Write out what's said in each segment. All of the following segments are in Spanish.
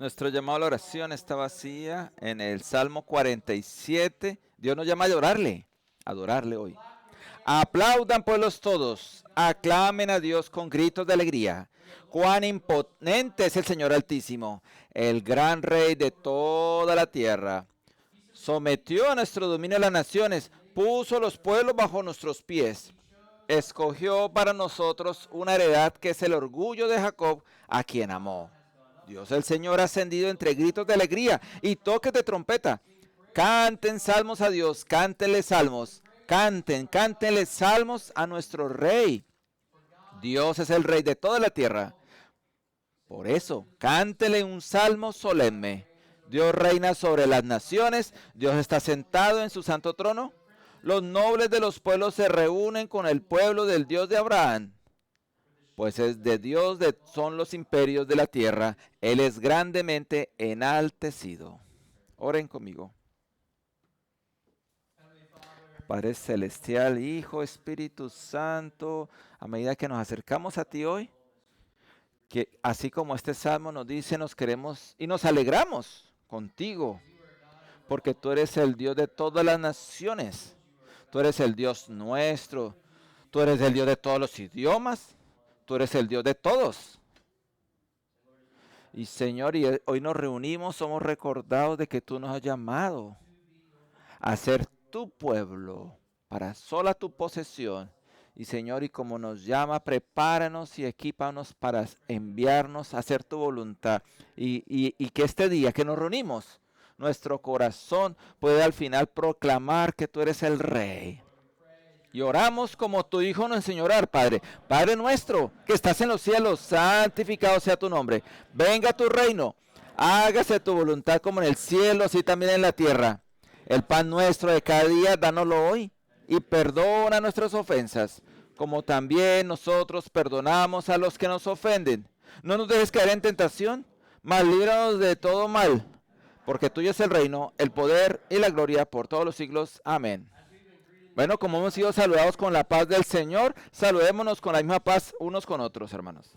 Nuestro llamado a la oración está vacía en el Salmo 47. Dios nos llama a adorarle hoy. Aplaudan pueblos todos, aclamen a Dios con gritos de alegría. Cuán imponente es el Señor Altísimo, el gran Rey de toda la tierra. Sometió a nuestro dominio a las naciones, puso los pueblos bajo nuestros pies. Escogió para nosotros una heredad que es el orgullo de Jacob, a quien amó. Dios el Señor ha ascendido entre gritos de alegría y toques de trompeta. Canten salmos a Dios, cántenle salmos, cántenle salmos a nuestro Rey. Dios es el Rey de toda la tierra. Por eso, cántele un salmo solemne. Dios reina sobre las naciones, Dios está sentado en su santo trono. Los nobles de los pueblos se reúnen con el pueblo del Dios de Abraham. Pues es de Dios son los imperios de la tierra, Él es grandemente enaltecido. Oren conmigo. Padre Celestial, Hijo, Espíritu Santo, a medida que nos acercamos a ti hoy, que así como este salmo nos dice, nos queremos y nos alegramos contigo, porque tú eres el Dios de todas las naciones, tú eres el Dios nuestro, tú eres el Dios de todos los idiomas, tú eres el Dios de todos. Y Señor, y hoy nos reunimos, somos recordados de que tú nos has llamado a ser tu pueblo, para sola tu posesión. Y Señor, y como nos llama, prepáranos y equípanos para enviarnos a hacer tu voluntad. Y que este día que nos reunimos, nuestro corazón pueda al final proclamar que tú eres el Rey. Y oramos como tu Hijo nos enseñó a orar, Padre. Padre nuestro, que estás en los cielos, santificado sea tu nombre. Venga tu reino, hágase tu voluntad como en el cielo, así también en la tierra. El pan nuestro de cada día, dánoslo hoy. Y perdona nuestras ofensas, como también nosotros perdonamos a los que nos ofenden. No nos dejes caer en tentación, mas líbranos de todo mal. Porque tuyo es el reino, el poder y la gloria por todos los siglos. Amén. Bueno, como hemos sido saludados con la paz del Señor, saludémonos con la misma paz unos con otros, hermanos.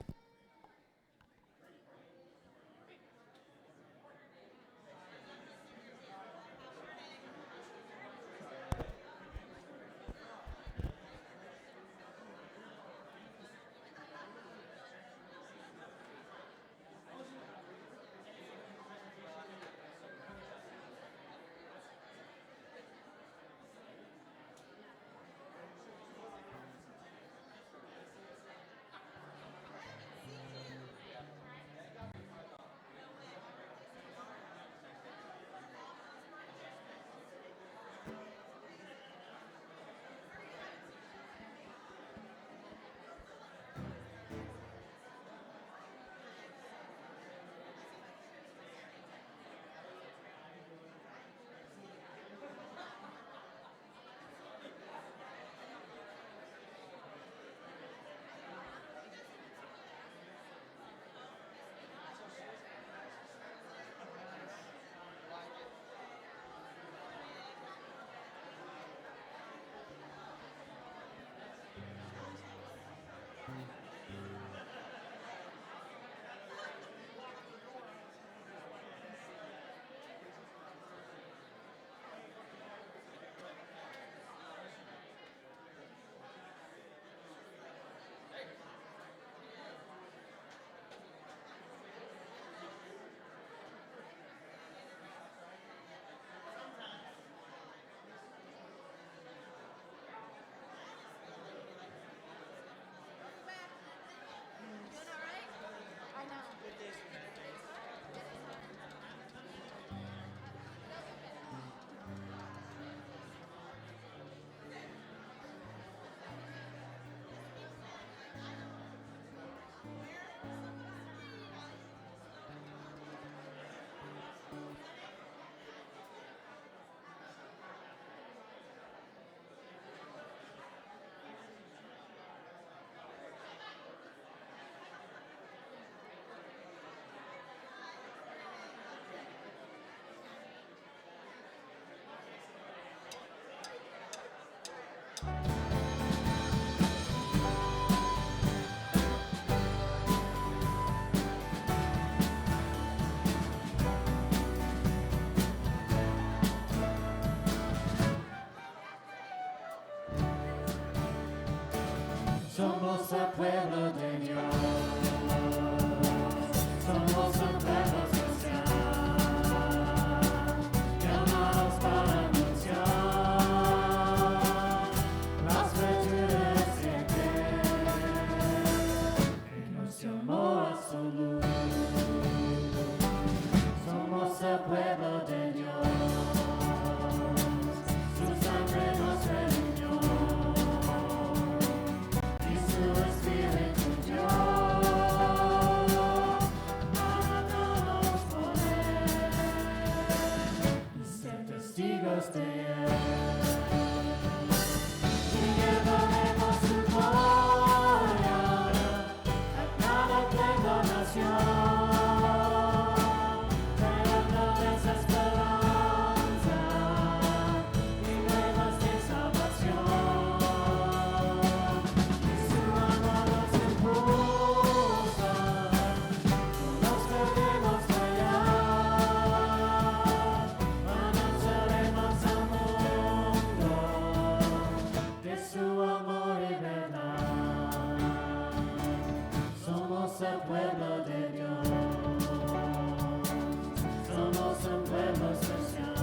Somos el pueblo de Dios. Somos el pueblo especial, llamados para anunciar las virtudes de aquel que nos llamó a su luz. Somos el pueblo de Dios. Su sangre nos redimió y su espíritu dio para darnos poder y ser testigos de él. Y llevaremos su gloria a cada pueblo, nación. Somos el pueblo de Dios. Somos un pueblo especial,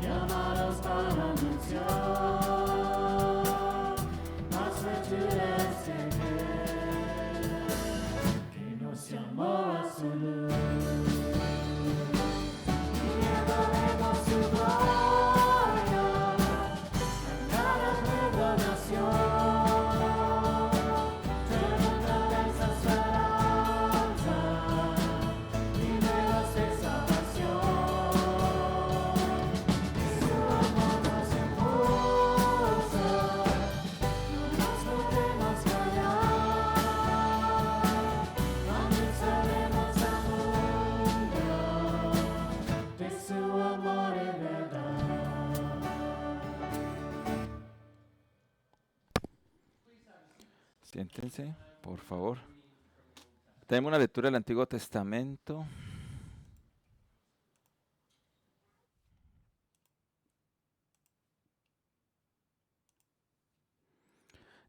llamados para anunciar las virtudes de aquel que nos llamó a su luz. Y llevaremos su gloria a cada pueblo, nación. Siéntense, por favor. Tenemos una lectura del Antiguo Testamento.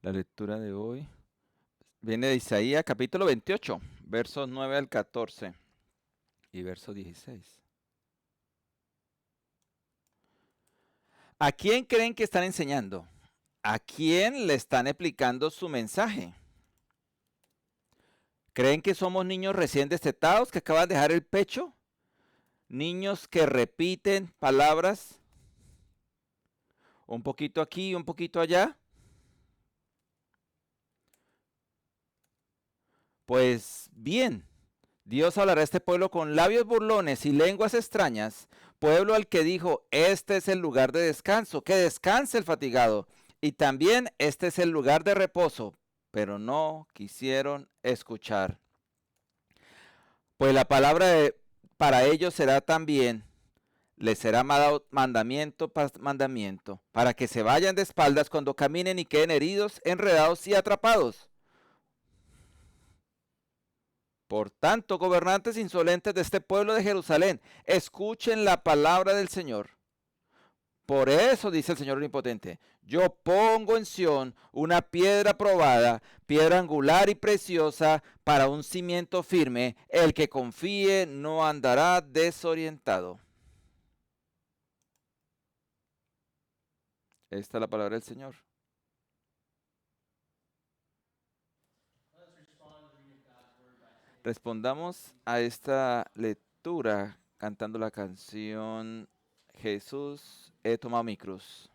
La lectura de hoy viene de Isaías capítulo 28, versos 9 al 14 y verso 16. ¿A quién creen que están enseñando? ¿A quién le están explicando su mensaje? ¿Creen que somos niños recién destetados que acaban de dejar el pecho? ¿Niños que repiten palabras? Un poquito aquí, un poquito allá. Pues bien, Dios hablará a este pueblo con labios burlones y lenguas extrañas, pueblo al que dijo, este es el lugar de descanso, que descanse el fatigado. Y también este es el lugar de reposo, pero no quisieron escuchar. Pues la palabra para ellos será también, les será mandamiento, mandamiento, para que se vayan de espaldas cuando caminen y queden heridos, enredados y atrapados. Por tanto, gobernantes insolentes de este pueblo de Jerusalén, escuchen la palabra del Señor. Por eso dice el Señor Omnipotente, yo pongo en Sión una piedra probada, piedra angular y preciosa para un cimiento firme. El que confíe no andará desorientado. Esta es la palabra del Señor. Respondamos a esta lectura cantando la canción Jesús, he tomado mi cruz.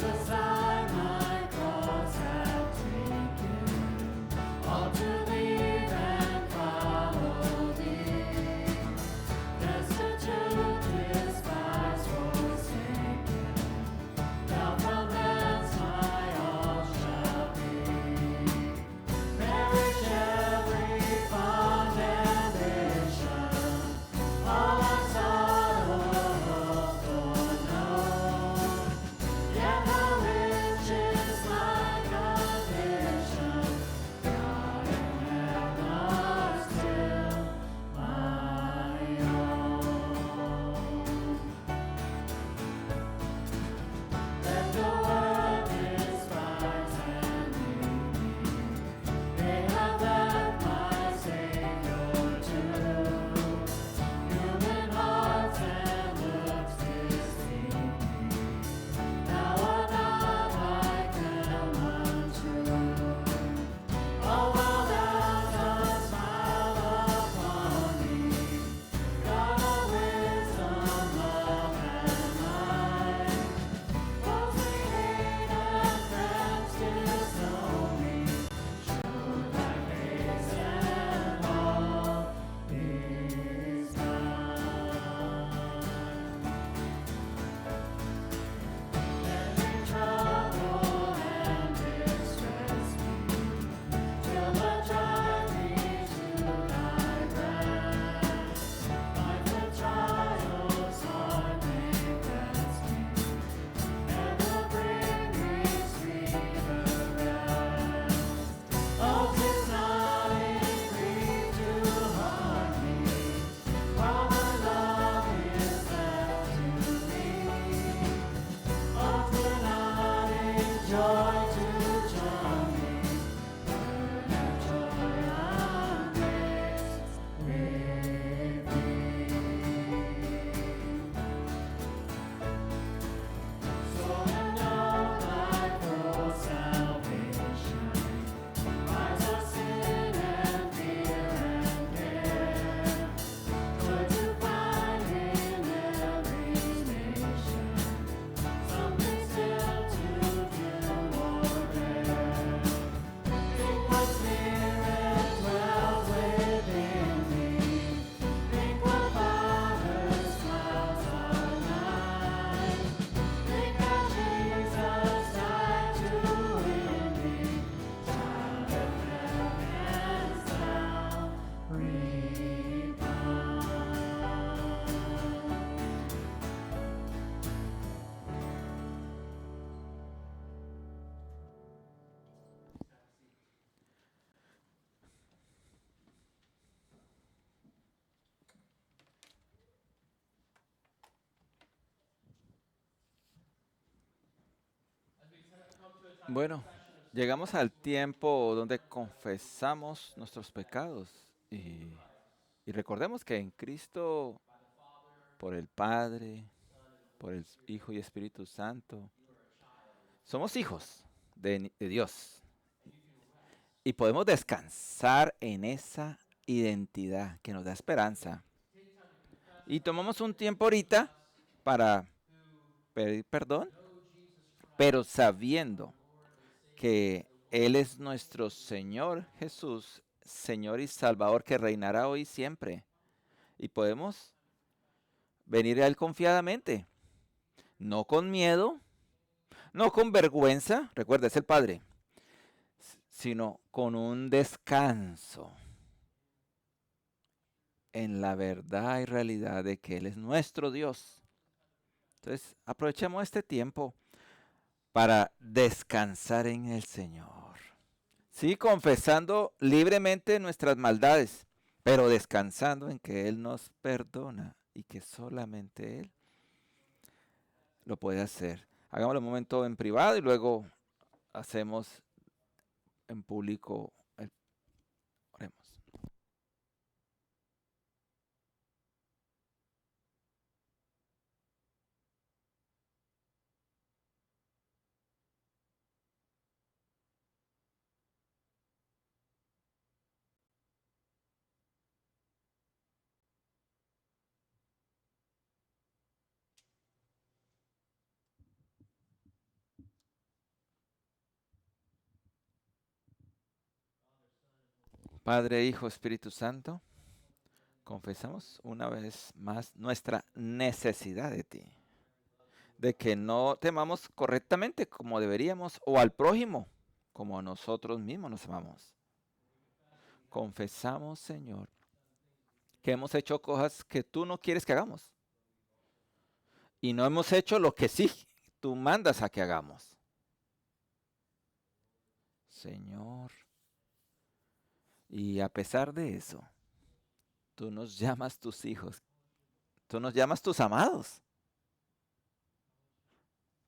Jesus, I my cross have taken, all to believe and follow thee. Destitute Bueno, llegamos al tiempo donde confesamos nuestros pecados y recordemos que en Cristo, por el Padre, por el Hijo y Espíritu Santo, somos hijos de Dios y podemos descansar en esa identidad que nos da esperanza. Y tomamos un tiempo ahorita para pedir perdón, pero sabiendo que Él es nuestro Señor Jesús, Señor y Salvador que reinará hoy y siempre. Y podemos venir a Él confiadamente, no con miedo, no con vergüenza, recuerda, es el Padre, sino con un descanso en la verdad y realidad de que Él es nuestro Dios. Entonces, aprovechemos este tiempo para descansar en el Señor. Sí, confesando libremente nuestras maldades, pero descansando en que Él nos perdona y que solamente Él lo puede hacer. Hagámoslo un momento en privado y luego hacemos en público. Oremos. Padre, Hijo, Espíritu Santo, confesamos una vez más nuestra necesidad de ti, de que no te amamos correctamente como deberíamos o al prójimo como a nosotros mismos nos amamos. Confesamos, Señor, que hemos hecho cosas que tú no quieres que hagamos y no hemos hecho lo que sí tú mandas a que hagamos. Señor, y a pesar de eso, tú nos llamas tus hijos, tú nos llamas tus amados,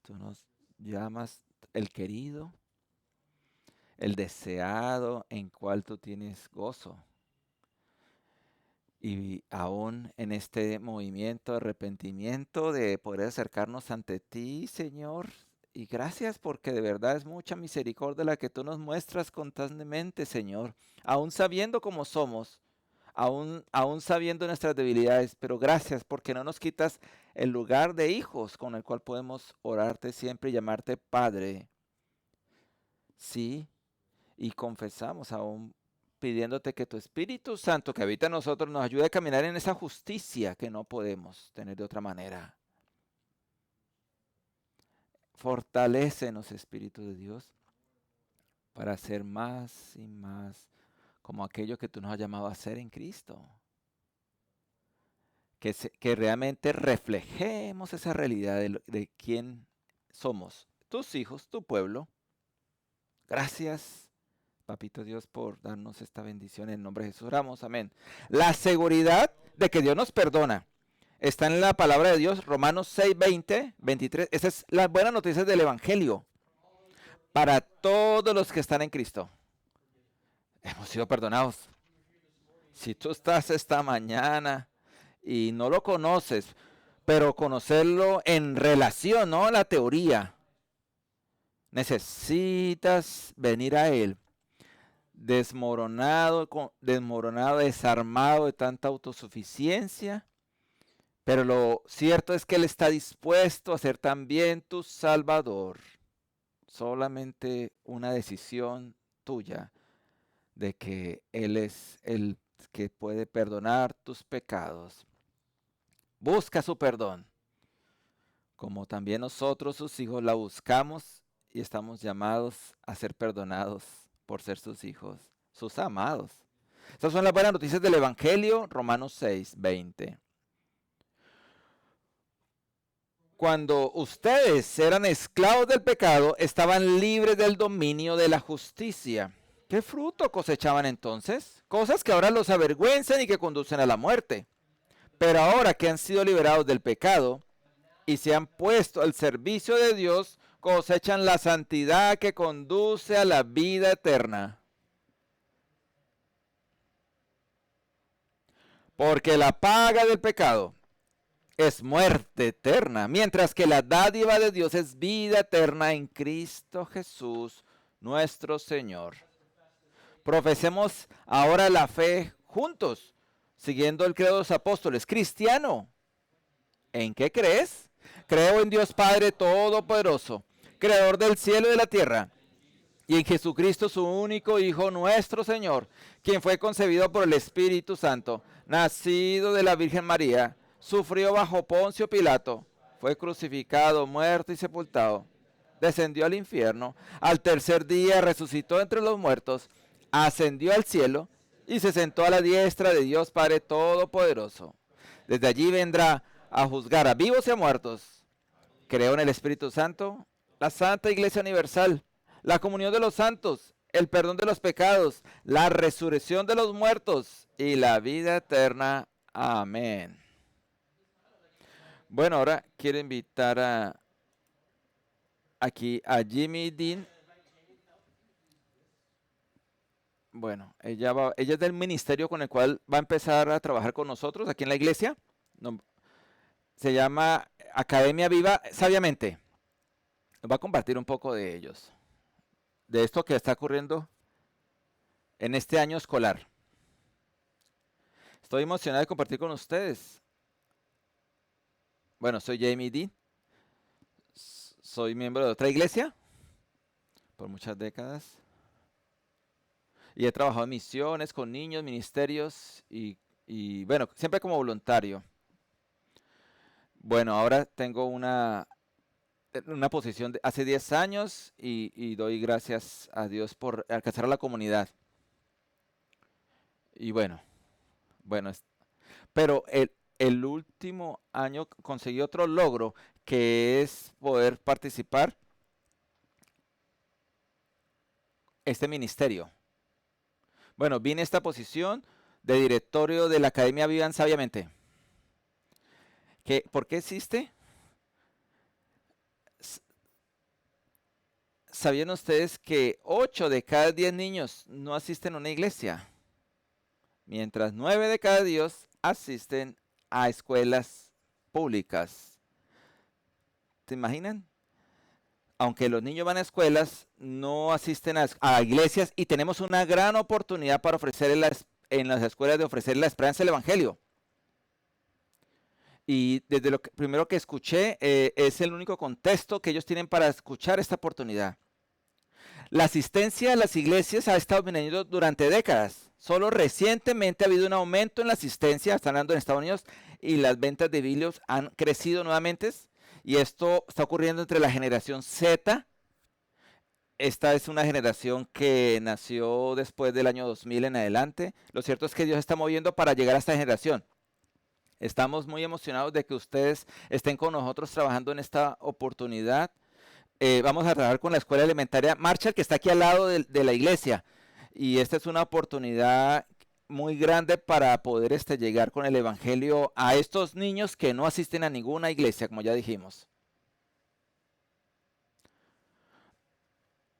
tú nos llamas el querido, el deseado en cual tú tienes gozo. Y aún en este movimiento de arrepentimiento, de poder acercarnos ante ti, Señor, y gracias porque de verdad es mucha misericordia la que tú nos muestras constantemente, Señor, aún sabiendo cómo somos, aún sabiendo nuestras debilidades, pero gracias porque no nos quitas el lugar de hijos con el cual podemos orarte siempre y llamarte Padre. Sí, y confesamos aún pidiéndote que tu Espíritu Santo que habita en nosotros nos ayude a caminar en esa justicia que no podemos tener de otra manera. Fortalécenos, Espíritu de Dios, para ser más y más como aquello que tú nos has llamado a ser en Cristo. Que realmente reflejemos esa realidad de quién somos, tus hijos, tu pueblo. Gracias, Papito Dios, por darnos esta bendición. En el nombre de Jesús oramos, amén. La seguridad de que Dios nos perdona está en la palabra de Dios, Romanos 6, 20, 23. Esas es las buenas noticias del Evangelio para todos los que están en Cristo. Hemos sido perdonados. Si tú estás esta mañana y no lo conoces, pero conocerlo en relación, no la teoría, necesitas venir a Él desmoronado, desarmado de tanta autosuficiencia, pero lo cierto es que Él está dispuesto a ser también tu Salvador. Solamente una decisión tuya de que Él es el que puede perdonar tus pecados. Busca su perdón, como también nosotros, sus hijos, la buscamos y estamos llamados a ser perdonados por ser sus hijos, sus amados. Estas son las buenas noticias del Evangelio, Romanos 6, 20. Cuando ustedes eran esclavos del pecado, estaban libres del dominio de la justicia. ¿Qué fruto cosechaban entonces? Cosas que ahora los avergüenzan y que conducen a la muerte. Pero ahora que han sido liberados del pecado y se han puesto al servicio de Dios, cosechan la santidad que conduce a la vida eterna. Porque la paga del pecado es muerte eterna, mientras que la dádiva de Dios es vida eterna en Cristo Jesús, nuestro Señor. Profesemos ahora la fe juntos, siguiendo el credo de los apóstoles. Cristiano, ¿en qué crees? Creo en Dios Padre Todopoderoso, Creador del cielo y de la tierra, y en Jesucristo, su único Hijo, nuestro Señor, quien fue concebido por el Espíritu Santo, nacido de la Virgen María, sufrió bajo Poncio Pilato, fue crucificado, muerto y sepultado, descendió al infierno, al tercer día resucitó entre los muertos, ascendió al cielo y se sentó a la diestra de Dios Padre Todopoderoso. Desde allí vendrá a juzgar a vivos y a muertos. Creo en el Espíritu Santo, la Santa Iglesia Universal, la comunión de los santos, el perdón de los pecados, la resurrección de los muertos y la vida eterna. Amén. Bueno, ahora quiero invitar aquí a Jimmy Dean. Bueno, ella es del ministerio con el cual va a empezar a trabajar con nosotros aquí en la iglesia. Se llama Academia Viva Sabiamente. Nos va a compartir un poco de ellos, de esto que está ocurriendo en este año escolar. Estoy emocionado de compartir con ustedes. Bueno, soy Jamie Dean. Soy miembro de otra iglesia por muchas décadas. Y he trabajado en misiones con niños, ministerios y bueno, siempre como voluntario. Bueno, ahora tengo una posición de hace 10 años y doy gracias a Dios por alcanzar a la comunidad. Y bueno, pero el último año conseguí otro logro que es poder participar este ministerio. Bueno, vine a esta posición de directorio de la Academia Vivan Sabiamente. ¿Por qué existe? ¿Sabían ustedes que 8 de cada 10 niños no asisten a una iglesia? Mientras 9 de cada 10 asisten a escuelas públicas. ¿Te imaginan? Aunque los niños van a escuelas, no asisten a iglesias y tenemos una gran oportunidad para ofrecer en las escuelas de ofrecer la esperanza del Evangelio. Y desde lo primero que escuché, es el único contexto que ellos tienen para escuchar esta oportunidad. La asistencia a las iglesias ha estado viniendo durante décadas. Solo recientemente ha habido un aumento en la asistencia, están hablando en Estados Unidos, y las ventas de Biblios han crecido nuevamente. Y esto está ocurriendo entre la generación Z. Esta es una generación que nació después del año 2000 en adelante. Lo cierto es que Dios está moviendo para llegar a esta generación. Estamos muy emocionados de que ustedes estén con nosotros trabajando en esta oportunidad. Vamos a trabajar con la escuela elementaria Marshall, que está aquí al lado de la iglesia. Y esta es una oportunidad muy grande para poder llegar con el evangelio a estos niños que no asisten a ninguna iglesia, como ya dijimos.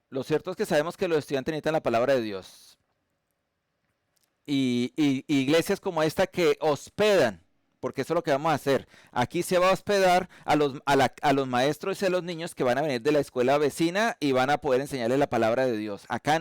Lo cierto es que sabemos que los estudiantes necesitan la palabra de Dios. Y iglesias como esta que hospedan, porque eso es lo que vamos a hacer. Aquí se va a hospedar a los maestros y a los niños que van a venir de la escuela vecina y van a poder enseñarles la palabra de Dios. Acá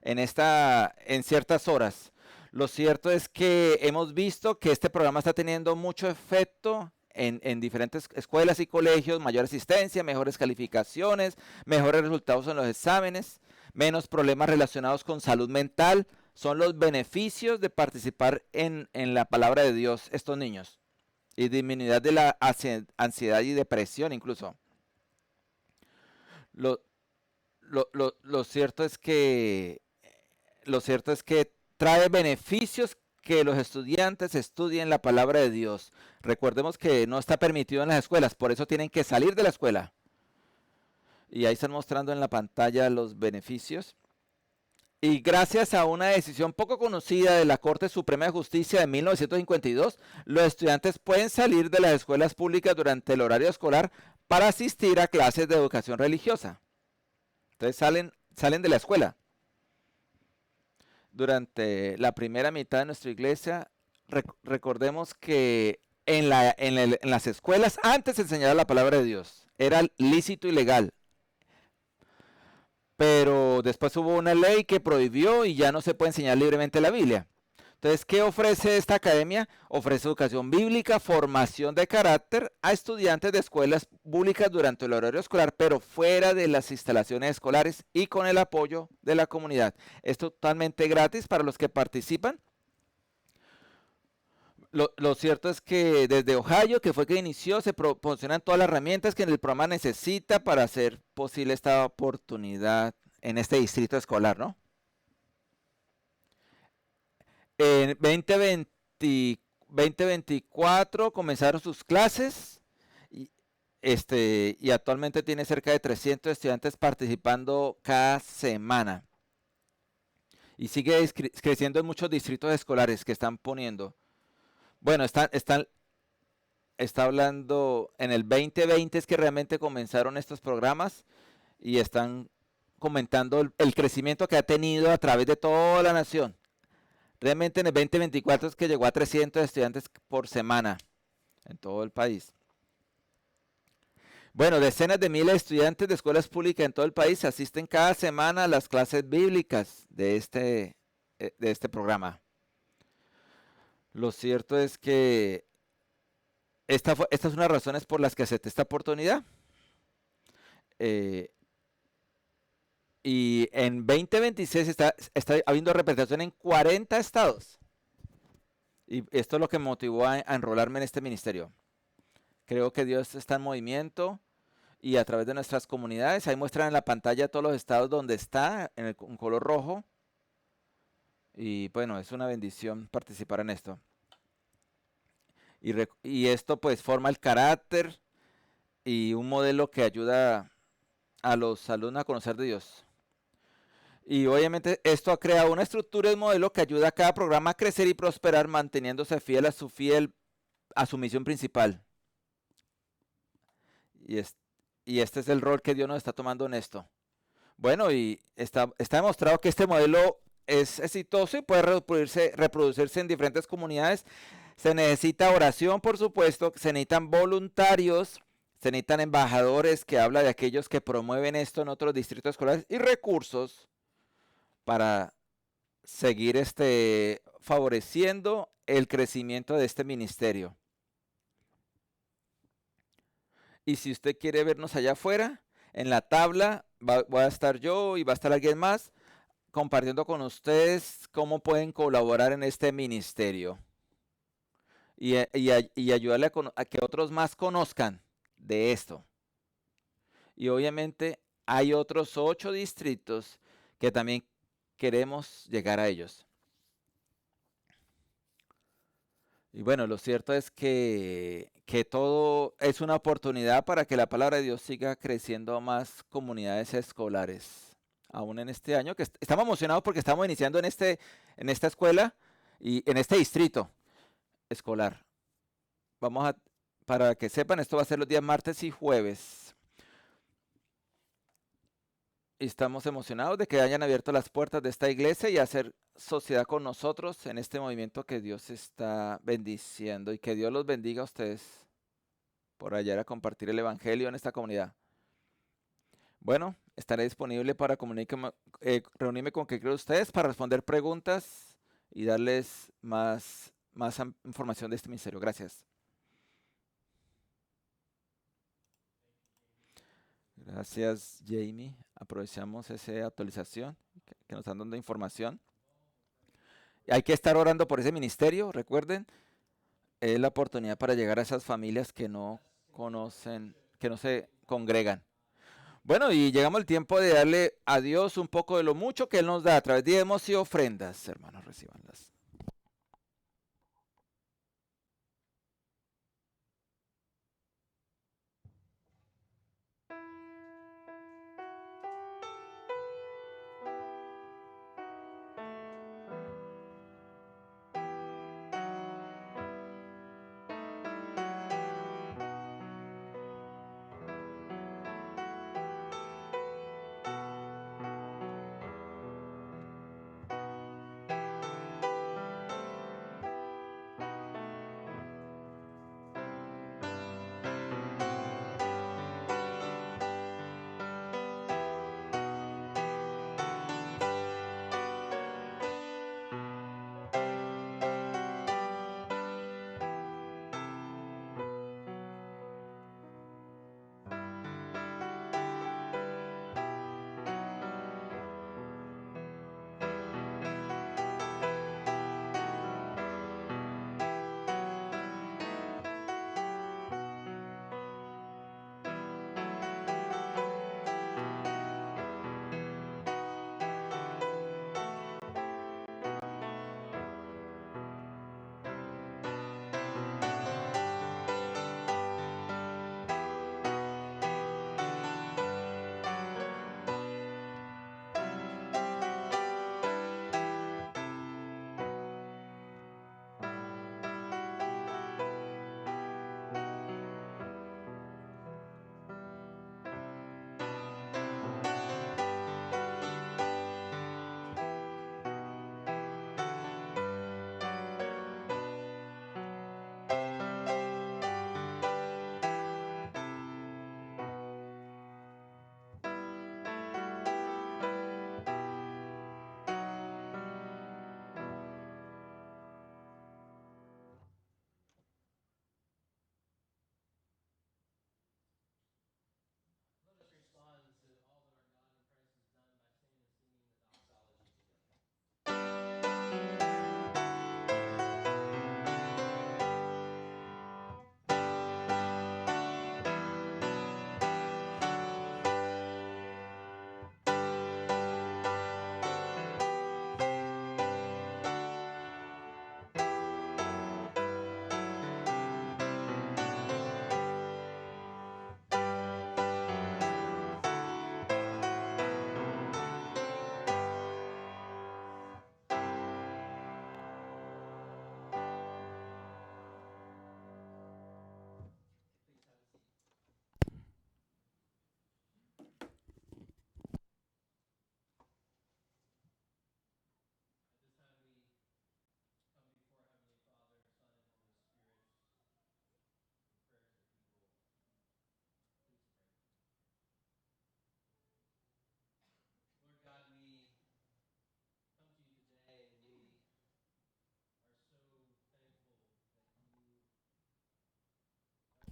en ciertas horas. Lo cierto es que hemos visto que este programa está teniendo mucho efecto en diferentes escuelas y colegios, mayor asistencia, mejores calificaciones, mejores resultados en los exámenes, menos problemas relacionados con salud mental. Son los beneficios de participar en la palabra de Dios estos niños. Y disminuir de la ansiedad y depresión incluso. Lo cierto es que trae beneficios que los estudiantes estudien la palabra de Dios. Recordemos que no está permitido en las escuelas, por eso tienen que salir de la escuela. Y ahí están mostrando en la pantalla los beneficios. Y gracias a una decisión poco conocida de la Corte Suprema de Justicia de 1952, los estudiantes pueden salir de las escuelas públicas durante el horario escolar para asistir a clases de educación religiosa. Entonces salen de la escuela. Durante la primera mitad de nuestra iglesia, recordemos que en las escuelas antes se enseñaba la palabra de Dios. Era lícito y legal. Pero después hubo una ley que prohibió y ya no se puede enseñar libremente la Biblia. Entonces, ¿qué ofrece esta academia? Ofrece educación bíblica, formación de carácter a estudiantes de escuelas públicas durante el horario escolar, pero fuera de las instalaciones escolares y con el apoyo de la comunidad. Es totalmente gratis para los que participan. Lo cierto es que desde Ohio, que fue que inició, se proporcionan todas las herramientas que el programa necesita para hacer posible esta oportunidad en este distrito escolar, ¿no? En 2024 comenzaron sus clases y, y actualmente tiene cerca de 300 estudiantes participando cada semana. Y sigue creciendo en muchos distritos escolares que están poniendo. Bueno, está hablando en el 2020 es que realmente comenzaron estos programas y están comentando el crecimiento que ha tenido a través de toda la nación. Realmente en el 2024 es que llegó a 300 estudiantes por semana en todo el país. Bueno, decenas de miles de estudiantes de escuelas públicas en todo el país asisten cada semana a las clases bíblicas de este programa. Lo cierto es que esta es una de las razones por las que acepté esta oportunidad. Y en 2026 está habiendo representación en 40 estados. Y esto es lo que me motivó a enrolarme en este ministerio. Creo que Dios está en movimiento y a través de nuestras comunidades, ahí muestran en la pantalla todos los estados donde está, en color rojo. Y bueno, es una bendición participar en esto. Y esto pues forma el carácter y un modelo que ayuda a los alumnos a conocer de Dios. Y obviamente esto ha creado una estructura y un modelo que ayuda a cada programa a crecer y prosperar manteniéndose fiel a su misión principal. Y este es el rol que Dios nos está tomando en esto. Bueno, y está demostrado que este modelo es exitoso y puede reproducirse en diferentes comunidades. Se necesita oración, por supuesto, se necesitan voluntarios, se necesitan embajadores que hablan de aquellos que promueven esto en otros distritos escolares y recursos para seguir favoreciendo el crecimiento de este ministerio. Y si usted quiere vernos allá afuera, en la tabla voy a estar yo y va a estar alguien más compartiendo con ustedes cómo pueden colaborar en este ministerio y ayudarle a que otros más conozcan de esto. Y obviamente hay otros 8 distritos que también queremos llegar a ellos. Y bueno, lo cierto es que todo es una oportunidad para que la palabra de Dios siga creciendo a más comunidades escolares. Aún en este año, que estamos emocionados porque estamos iniciando en esta escuela y en este distrito escolar. Para que sepan, esto va a ser los días martes y jueves. Y estamos emocionados de que hayan abierto las puertas de esta iglesia y hacer sociedad con nosotros en este movimiento que Dios está bendiciendo y que Dios los bendiga a ustedes por allá a compartir el evangelio en esta comunidad. Bueno, estaré disponible para reunirme con que creo ustedes para responder preguntas y darles más información de este ministerio. Gracias. Gracias, Jamie. Aprovechamos esa actualización que nos están dando información. Hay que estar orando por ese ministerio, recuerden. Es la oportunidad para llegar a esas familias que no conocen, que no se congregan. Bueno, y llegamos al tiempo de darle a Dios un poco de lo mucho que Él nos da a través de diezmos y ofrendas. Hermanos, recíbanlas.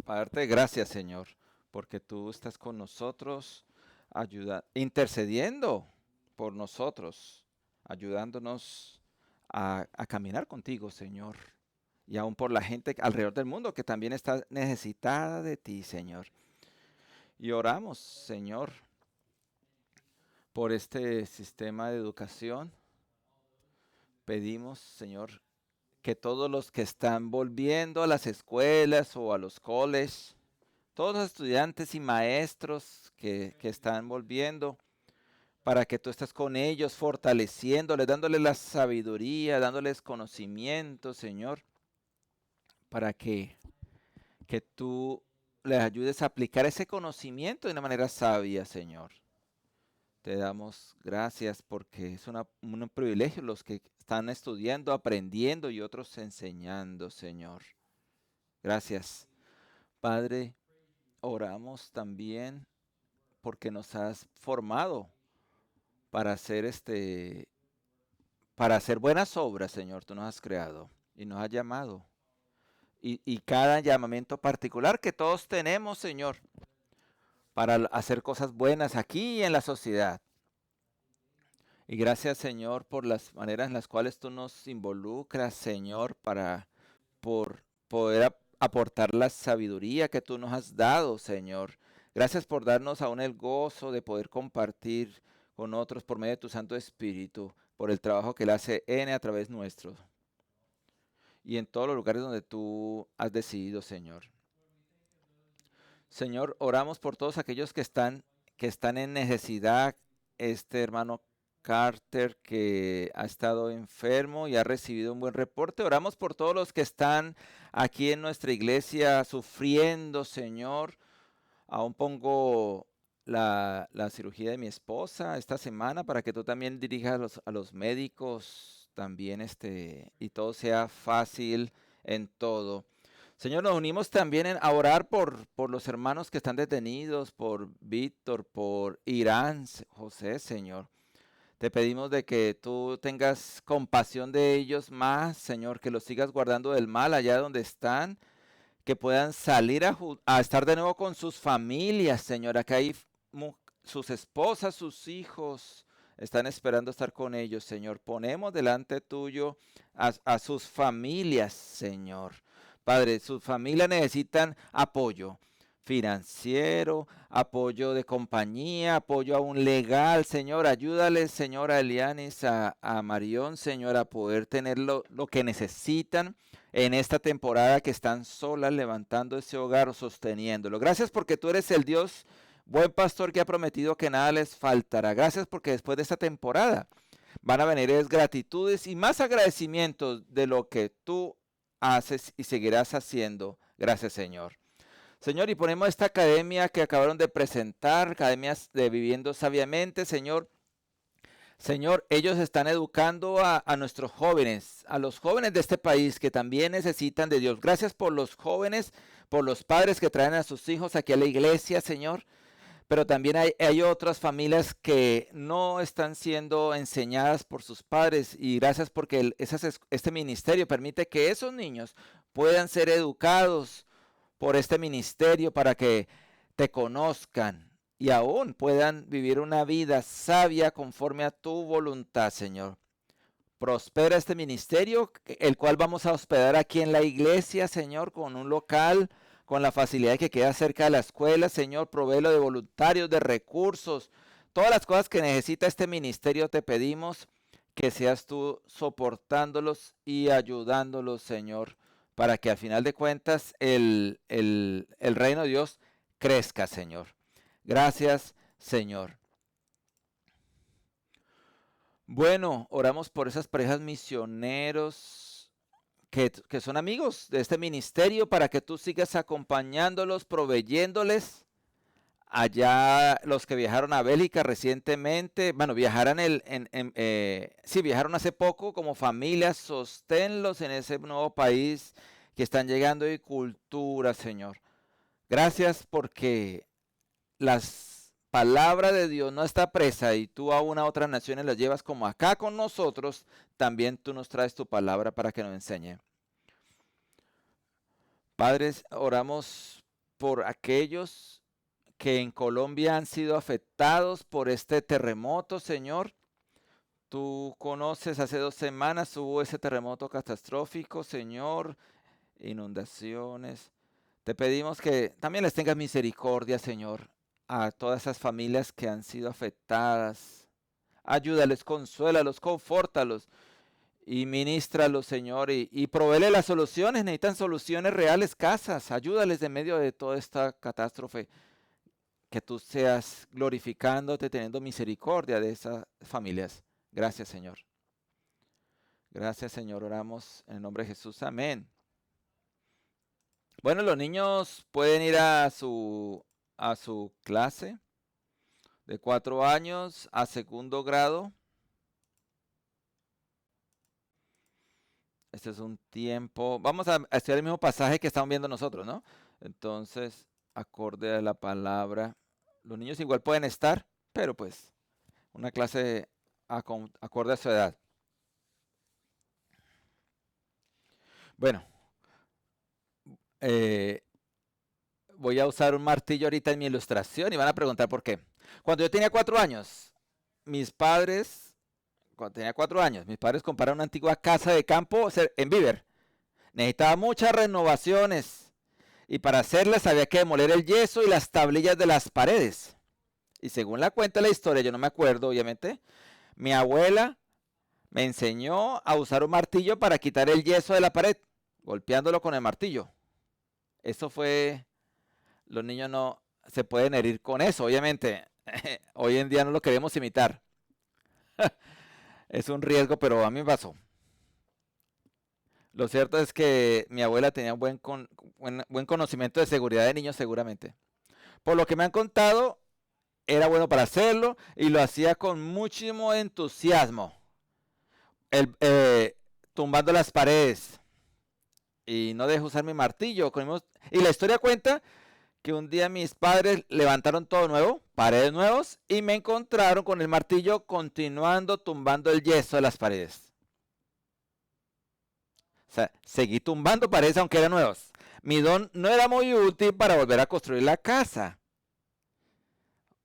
para darte gracias, Señor, porque tú estás con nosotros, intercediendo por nosotros, ayudándonos a caminar contigo, Señor, y aún por la gente alrededor del mundo que también está necesitada de ti, Señor. Y oramos, Señor, por este sistema de educación. Pedimos, Señor, que todos los que están volviendo a las escuelas o a los colegios, todos los estudiantes y maestros que están volviendo, para que tú estés con ellos, fortaleciéndoles, dándoles la sabiduría, dándoles conocimiento, Señor, para que tú les ayudes a aplicar ese conocimiento de una manera sabia, Señor. Te damos gracias porque es un privilegio los que están estudiando, aprendiendo y otros enseñando, Señor. Gracias. Padre, oramos también porque nos has formado para para hacer buenas obras, Señor. Tú nos has creado y nos has llamado. Y cada llamamiento particular que todos tenemos, Señor, para hacer cosas buenas aquí y en la sociedad. Y gracias, Señor, por las maneras en las cuales tú nos involucras, Señor, por poder aportar la sabiduría que tú nos has dado, Señor. Gracias por darnos aún el gozo de poder compartir con otros por medio de tu Santo Espíritu, por el trabajo que Él hace en y a través nuestro. Y en todos los lugares donde tú has decidido, Señor. Señor, oramos por todos aquellos que están en necesidad. Este hermano Carter que ha estado enfermo y ha recibido un buen reporte. Oramos por todos los que están aquí en nuestra iglesia sufriendo, Señor. Aún pongo la cirugía de mi esposa esta semana para que tú también dirijas a los médicos también y todo sea fácil en todo. Señor, nos unimos también a orar por los hermanos que están detenidos, por Víctor, por Irán, José, Señor. Te pedimos de que tú tengas compasión de ellos más, Señor, que los sigas guardando del mal allá donde están, que puedan salir a estar de nuevo con sus familias, Señor. Acá hay sus esposas, sus hijos, están esperando estar con ellos, Señor. Ponemos delante tuyo a sus familias, Señor. Padre, sus familias necesitan apoyo financiero, apoyo de compañía, apoyo aún legal, Señor. Ayúdales, Señor, a Elianis, a Marión, Señor, a poder tener lo que necesitan en esta temporada que están solas levantando ese hogar o sosteniéndolo. Gracias porque tú eres el Dios buen pastor que ha prometido que nada les faltará. Gracias porque después de esta temporada van a venir gratitudes y más agradecimientos de lo que tú haces y seguirás haciendo. Gracias, Señor. Señor, y ponemos esta academia que acabaron de presentar, academias de Viviendo Sabiamente, Señor. Señor, ellos están educando a nuestros jóvenes, a los jóvenes de este país que también necesitan de Dios. Gracias por los jóvenes, por los padres que traen a sus hijos aquí a la iglesia, Señor. Pero también hay otras familias que no están siendo enseñadas por sus padres y gracias porque este ministerio permite que esos niños puedan ser educados por este ministerio para que te conozcan y aún puedan vivir una vida sabia conforme a tu voluntad, Señor. Prospera este ministerio, el cual vamos a hospedar aquí en la iglesia, Señor, con un local, con la facilidad que queda cerca de la escuela, Señor. Provéelo de voluntarios, de recursos, todas las cosas que necesita este ministerio te pedimos que seas tú soportándolos y ayudándolos, Señor, para que al final de cuentas el reino de Dios crezca, Señor. Gracias, Señor. Bueno, oramos por esas parejas misioneros que son amigos de este ministerio para que tú sigas acompañándolos, proveyéndoles. Allá los que viajaron a Bélgica recientemente, bueno, viajaron hace poco como familia, sosténlos en ese nuevo país que están llegando y cultura, Señor. Gracias porque las palabras de Dios no está presa y tú a otras naciones las llevas como acá con nosotros, también tú nos traes tu palabra para que nos enseñe. Padres, oramos por aquellos que en Colombia han sido afectados por este terremoto, Señor. Tú conoces, hace 2 semanas hubo ese terremoto catastrófico, Señor, inundaciones. Te pedimos que también les tengas misericordia, Señor, a todas esas familias que han sido afectadas. Ayúdales, consuélalos, confórtalos y ministralos, Señor, y provéele las soluciones. Necesitan soluciones reales, casas. Ayúdales en medio de toda esta catástrofe. Que tú seas glorificándote, teniendo misericordia de esas familias. Gracias, Señor. Gracias, Señor. Oramos en el nombre de Jesús. Amén. Bueno, los niños pueden ir a su clase de 4 años a segundo grado. Este es un tiempo. Vamos a estudiar el mismo pasaje que estamos viendo nosotros, ¿no? Entonces, acorde a la palabra. Los niños igual pueden estar, pero pues una clase acorde a su edad. Bueno, voy a usar un martillo ahorita en mi ilustración y van a preguntar por qué. Cuando yo tenía 4 años, cuando tenía 4 años, mis padres compraron una antigua casa de campo en Beaver. Necesitaba muchas renovaciones y para hacerlas había que demoler el yeso y las tablillas de las paredes. Y según la cuenta de la historia, yo no me acuerdo, obviamente, mi abuela me enseñó a usar un martillo para quitar el yeso de la pared, golpeándolo con el martillo. Eso fue, los niños no se pueden herir con eso, obviamente. Hoy en día no lo queremos imitar. Es un riesgo, pero a mí me pasó. Lo cierto es que mi abuela tenía un buen conocimiento de seguridad de niños seguramente. Por lo que me han contado, era bueno para hacerlo y lo hacía con muchísimo entusiasmo. Tumbando las paredes. Y no dejé usar mi martillo. Y la historia cuenta que un día mis padres levantaron todo nuevo, paredes nuevos, y me encontraron con el martillo continuando tumbando el yeso de las paredes. O sea, seguí tumbando paredes aunque eran nuevas. Mi don no era muy útil para volver a construir la casa.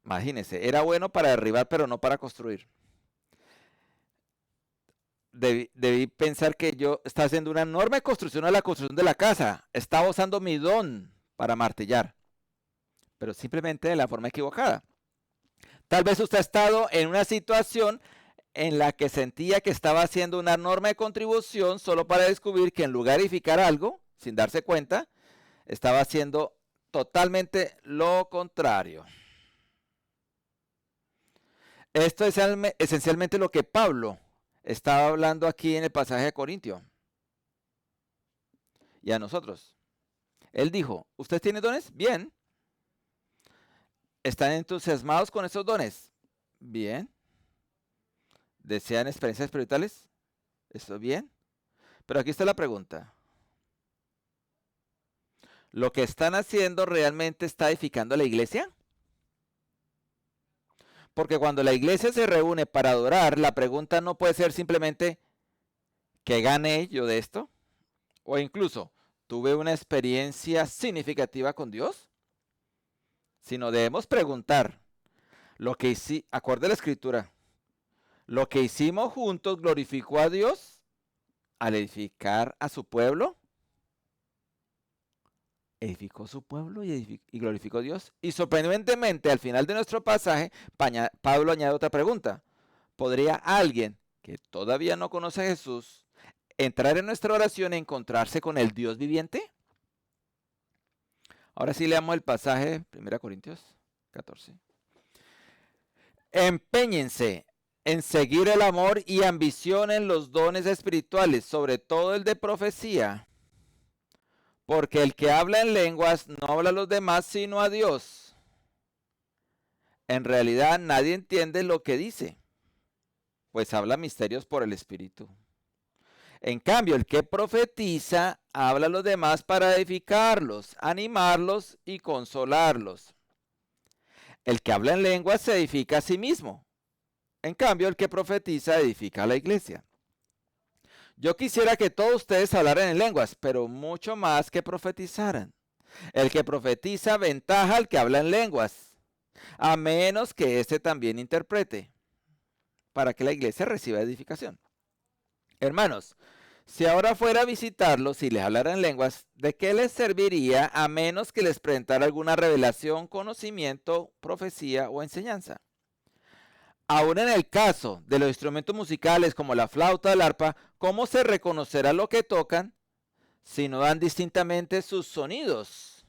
Imagínense, era bueno para derribar, pero no para construir. Debí pensar que yo estaba haciendo una enorme construcción a la construcción de la casa. Estaba usando mi don para martillar, pero simplemente de la forma equivocada. Tal vez usted ha estado en una situación en la que sentía que estaba haciendo una enorme contribución solo para descubrir que en lugar de edificar algo, sin darse cuenta, estaba haciendo totalmente lo contrario. Esto es esencialmente lo que Pablo estaba hablando aquí en el pasaje de Corintio. Y a nosotros. Él dijo, ¿ustedes tienen dones? Bien. ¿Están entusiasmados con esos dones? Bien. ¿Desean experiencias espirituales? ¿Eso bien? Pero aquí está la pregunta. ¿Lo que están haciendo realmente está edificando a la iglesia? Porque cuando la iglesia se reúne para adorar, la pregunta no puede ser simplemente ¿qué gané yo de esto? O incluso, ¿tuve una experiencia significativa con Dios? Sino debemos preguntar, acorde a la escritura, ¿lo que hicimos juntos glorificó a Dios al edificar a su pueblo? Edificó su pueblo y glorificó a Dios. Y sorprendentemente, al final de nuestro pasaje, Pablo añade otra pregunta. ¿Podría alguien que todavía no conoce a Jesús entrar en nuestra oración y encontrarse con el Dios viviente? Ahora sí leamos el pasaje, 1 Corintios 14. Empeñense en seguir el amor y ambicionen los dones espirituales, sobre todo el de profecía. Porque el que habla en lenguas no habla a los demás sino a Dios. En realidad nadie entiende lo que dice, pues habla misterios por el Espíritu. En cambio, el que profetiza habla a los demás para edificarlos, animarlos y consolarlos. El que habla en lenguas se edifica a sí mismo. En cambio, el que profetiza edifica a la iglesia. Yo quisiera que todos ustedes hablaran en lenguas, pero mucho más que profetizaran. El que profetiza ventaja al que habla en lenguas, a menos que éste también interprete, para que la iglesia reciba edificación. Hermanos, si ahora fuera a visitarlos y les hablara en lenguas, ¿de qué les serviría a menos que les presentara alguna revelación, conocimiento, profecía o enseñanza? Aún en el caso de los instrumentos musicales como la flauta o el arpa, ¿cómo se reconocerá lo que tocan si no dan distintamente sus sonidos?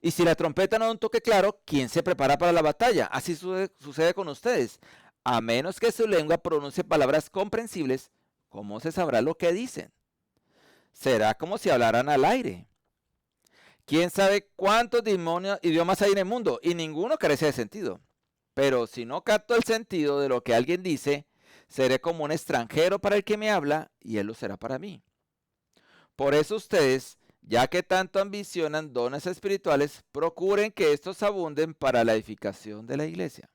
Y si la trompeta no da un toque claro, ¿quién se prepara para la batalla? Así sucede con ustedes. A menos que su lengua pronuncie palabras comprensibles, ¿cómo se sabrá lo que dicen? Será como si hablaran al aire. ¿Quién sabe cuántos idiomas hay en el mundo? Y ninguno carece de sentido. Pero si no capto el sentido de lo que alguien dice, seré como un extranjero para el que me habla y él lo será para mí. Por eso ustedes, ya que tanto ambicionan dones espirituales, procuren que estos abunden para la edificación de la iglesia.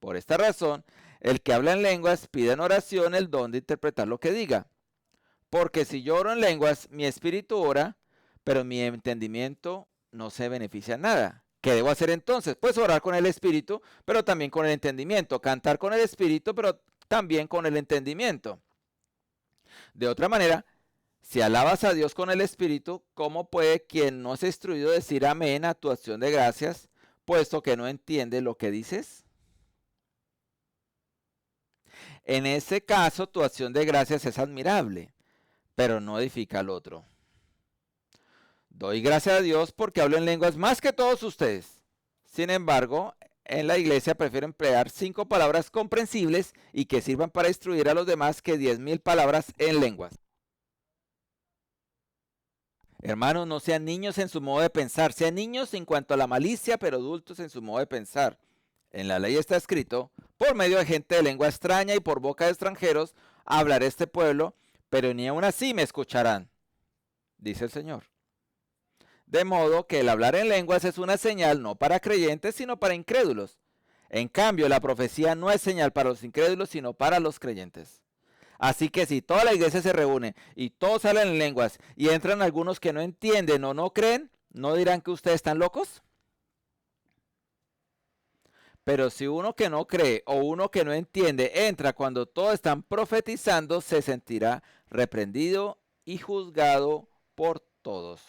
Por esta razón, el que habla en lenguas pide en oración el don de interpretar lo que diga. Porque si yo oro en lenguas, mi espíritu ora, pero mi entendimiento no se beneficia en nada. ¿Qué debo hacer entonces? Pues orar con el espíritu, pero también con el entendimiento. Cantar con el espíritu, pero también con el entendimiento. De otra manera, si alabas a Dios con el espíritu, ¿cómo puede quien no es instruido decir amén a tu acción de gracias, puesto que no entiende lo que dices? En ese caso, tu acción de gracias es admirable, pero no edifica al otro. Doy gracias a Dios porque hablo en lenguas más que todos ustedes. Sin embargo, en la iglesia prefiero emplear 5 palabras comprensibles y que sirvan para instruir a los demás que 10,000 palabras en lenguas. Hermanos, no sean niños en su modo de pensar, sean niños en cuanto a la malicia, pero adultos en su modo de pensar. En la ley está escrito, por medio de gente de lengua extraña y por boca de extranjeros, hablaré este pueblo, pero ni aun así me escucharán, dice el Señor. De modo que el hablar en lenguas es una señal no para creyentes, sino para incrédulos. En cambio, la profecía no es señal para los incrédulos, sino para los creyentes. Así que si toda la iglesia se reúne y todos hablan en lenguas y entran algunos que no entienden o no creen, ¿no dirán que ustedes están locos? Pero si uno que no cree o uno que no entiende entra cuando todos están profetizando, se sentirá reprendido y juzgado por todos.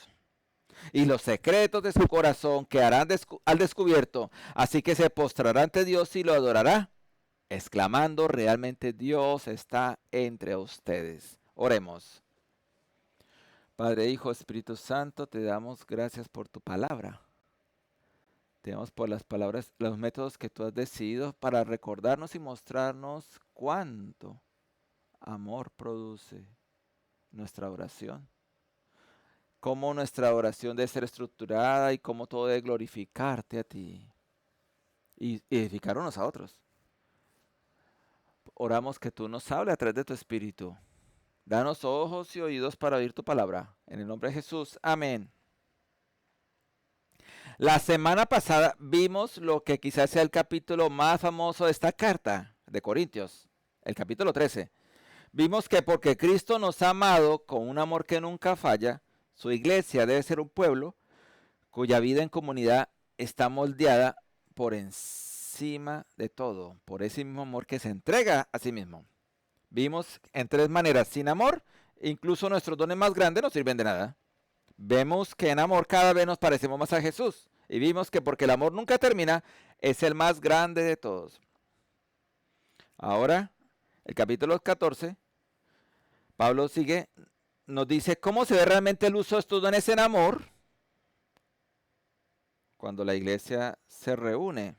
Y los secretos de su corazón quedarán al descubierto, así que se postrará ante Dios y lo adorará, exclamando, realmente Dios está entre ustedes. Oremos. Padre, Hijo, Espíritu Santo, te damos gracias por tu palabra. Te damos por las palabras, los métodos que tú has decidido para recordarnos y mostrarnos cuánto amor produce nuestra oración. Cómo nuestra oración debe ser estructurada y cómo todo debe glorificarte a ti y edificar unos a otros. Oramos que tú nos hables a través de tu Espíritu. Danos ojos y oídos para oír tu palabra. En el nombre de Jesús. Amén. La semana pasada vimos lo que quizás sea el capítulo más famoso de esta carta de Corintios, el capítulo 13. Vimos que porque Cristo nos ha amado con un amor que nunca falla, su iglesia debe ser un pueblo cuya vida en comunidad está moldeada por encima de todo, por ese mismo amor que se entrega a sí mismo. Vimos en 3 maneras, sin amor, incluso nuestros dones más grandes no sirven de nada. Vemos que en amor cada vez nos parecemos más a Jesús. Y vimos que porque el amor nunca termina, es el más grande de todos. Ahora, el capítulo 14, Pablo nos dice cómo se ve realmente el uso de estos dones en amor cuando la iglesia se reúne.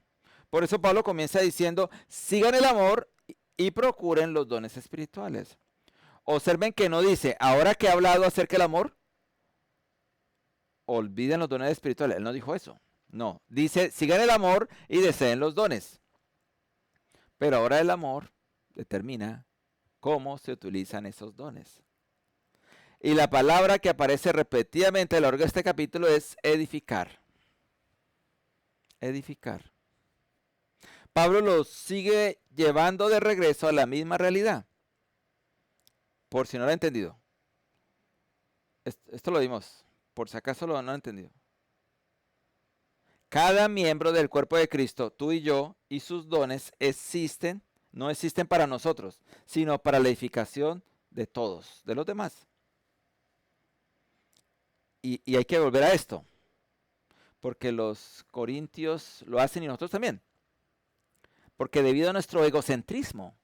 Por eso Pablo comienza diciendo, sigan el amor y procuren los dones espirituales. Observen que no dice, ahora que he hablado acerca del amor, olviden los dones espirituales. Él no dijo eso. No, dice, sigan el amor y deseen los dones. Pero ahora el amor determina cómo se utilizan esos dones. Y la palabra que aparece repetidamente a lo largo de este capítulo es edificar. Edificar. Pablo los sigue llevando de regreso a la misma realidad. Por si no lo han entendido. Esto lo dimos, por si acaso no lo han entendido. Cada miembro del cuerpo de Cristo, tú y yo, y sus dones no existen para nosotros, sino para la edificación de todos, de los demás. Y hay que volver a esto, porque los corintios lo hacen y nosotros también. Porque debido a nuestro egocentrismo,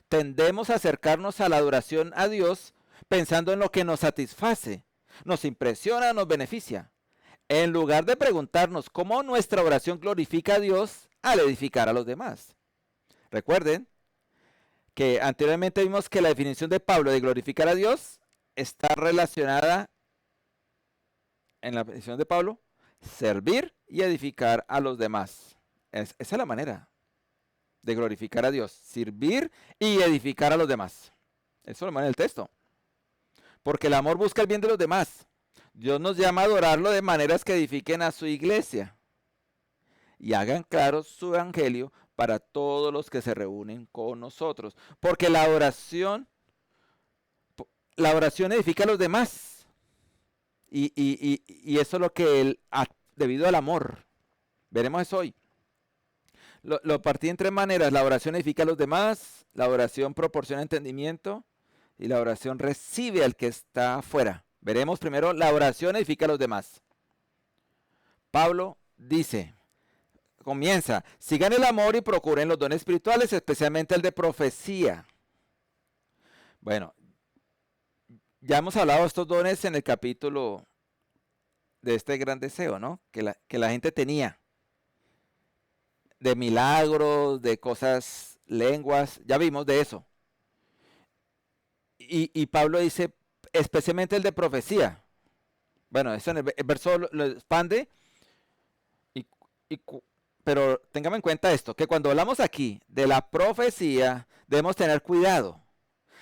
tendemos a acercarnos a la adoración a Dios pensando en lo que nos satisface, nos impresiona, nos beneficia, en lugar de preguntarnos cómo nuestra oración glorifica a Dios al edificar a los demás. Recuerden que anteriormente vimos que la definición de Pablo de glorificar a Dios está relacionada en la definición de Pablo, servir y edificar a los demás. Esa es la manera de glorificar a Dios, servir y edificar a los demás. Eso lo manda el texto. Porque el amor busca el bien de los demás. Dios nos llama a adorarlo de maneras que edifiquen a su iglesia y hagan claro su evangelio para todos los que se reúnen con nosotros. Porque la oración edifica a los demás. Y eso es lo que él, debido al amor, veremos eso hoy. Lo partí en tres maneras. La oración edifica a los demás, la oración proporciona entendimiento y la oración recibe al que está afuera. Veremos primero, la oración edifica a los demás. Pablo dice, comienza, sigan el amor y procuren los dones espirituales, especialmente el de profecía. Bueno, ya hemos hablado de estos dones en el capítulo de este gran deseo, ¿no? Que la gente tenía. De milagros, de cosas, lenguas, ya vimos de eso. Y Pablo dice, especialmente el de profecía. Bueno, eso en el verso lo expande, pero tengamos en cuenta esto, que cuando hablamos aquí de la profecía, debemos tener cuidado.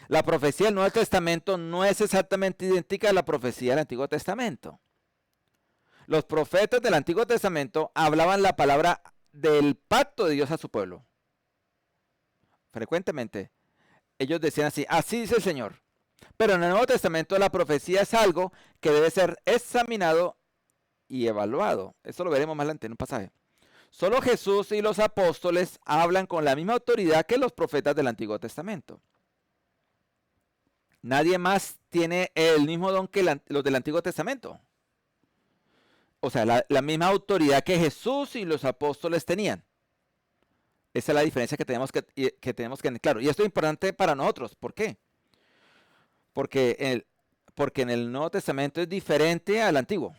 La profecía del Nuevo Testamento no es exactamente idéntica a la profecía del Antiguo Testamento. Los profetas del Antiguo Testamento hablaban la palabra del pacto de Dios a su pueblo. Frecuentemente, ellos decían así, así dice el Señor. Pero en el Nuevo Testamento la profecía es algo que debe ser examinado y evaluado. Eso lo veremos más adelante en un pasaje. Solo Jesús y los apóstoles hablan con la misma autoridad que los profetas del Antiguo Testamento. Nadie más tiene el mismo don que los del Antiguo Testamento. O sea, la misma autoridad que Jesús y los apóstoles tenían. Esa es la diferencia que tenemos que tener claro. Y esto es importante para nosotros. ¿Por qué? Porque en el Nuevo Testamento es diferente al Antiguo.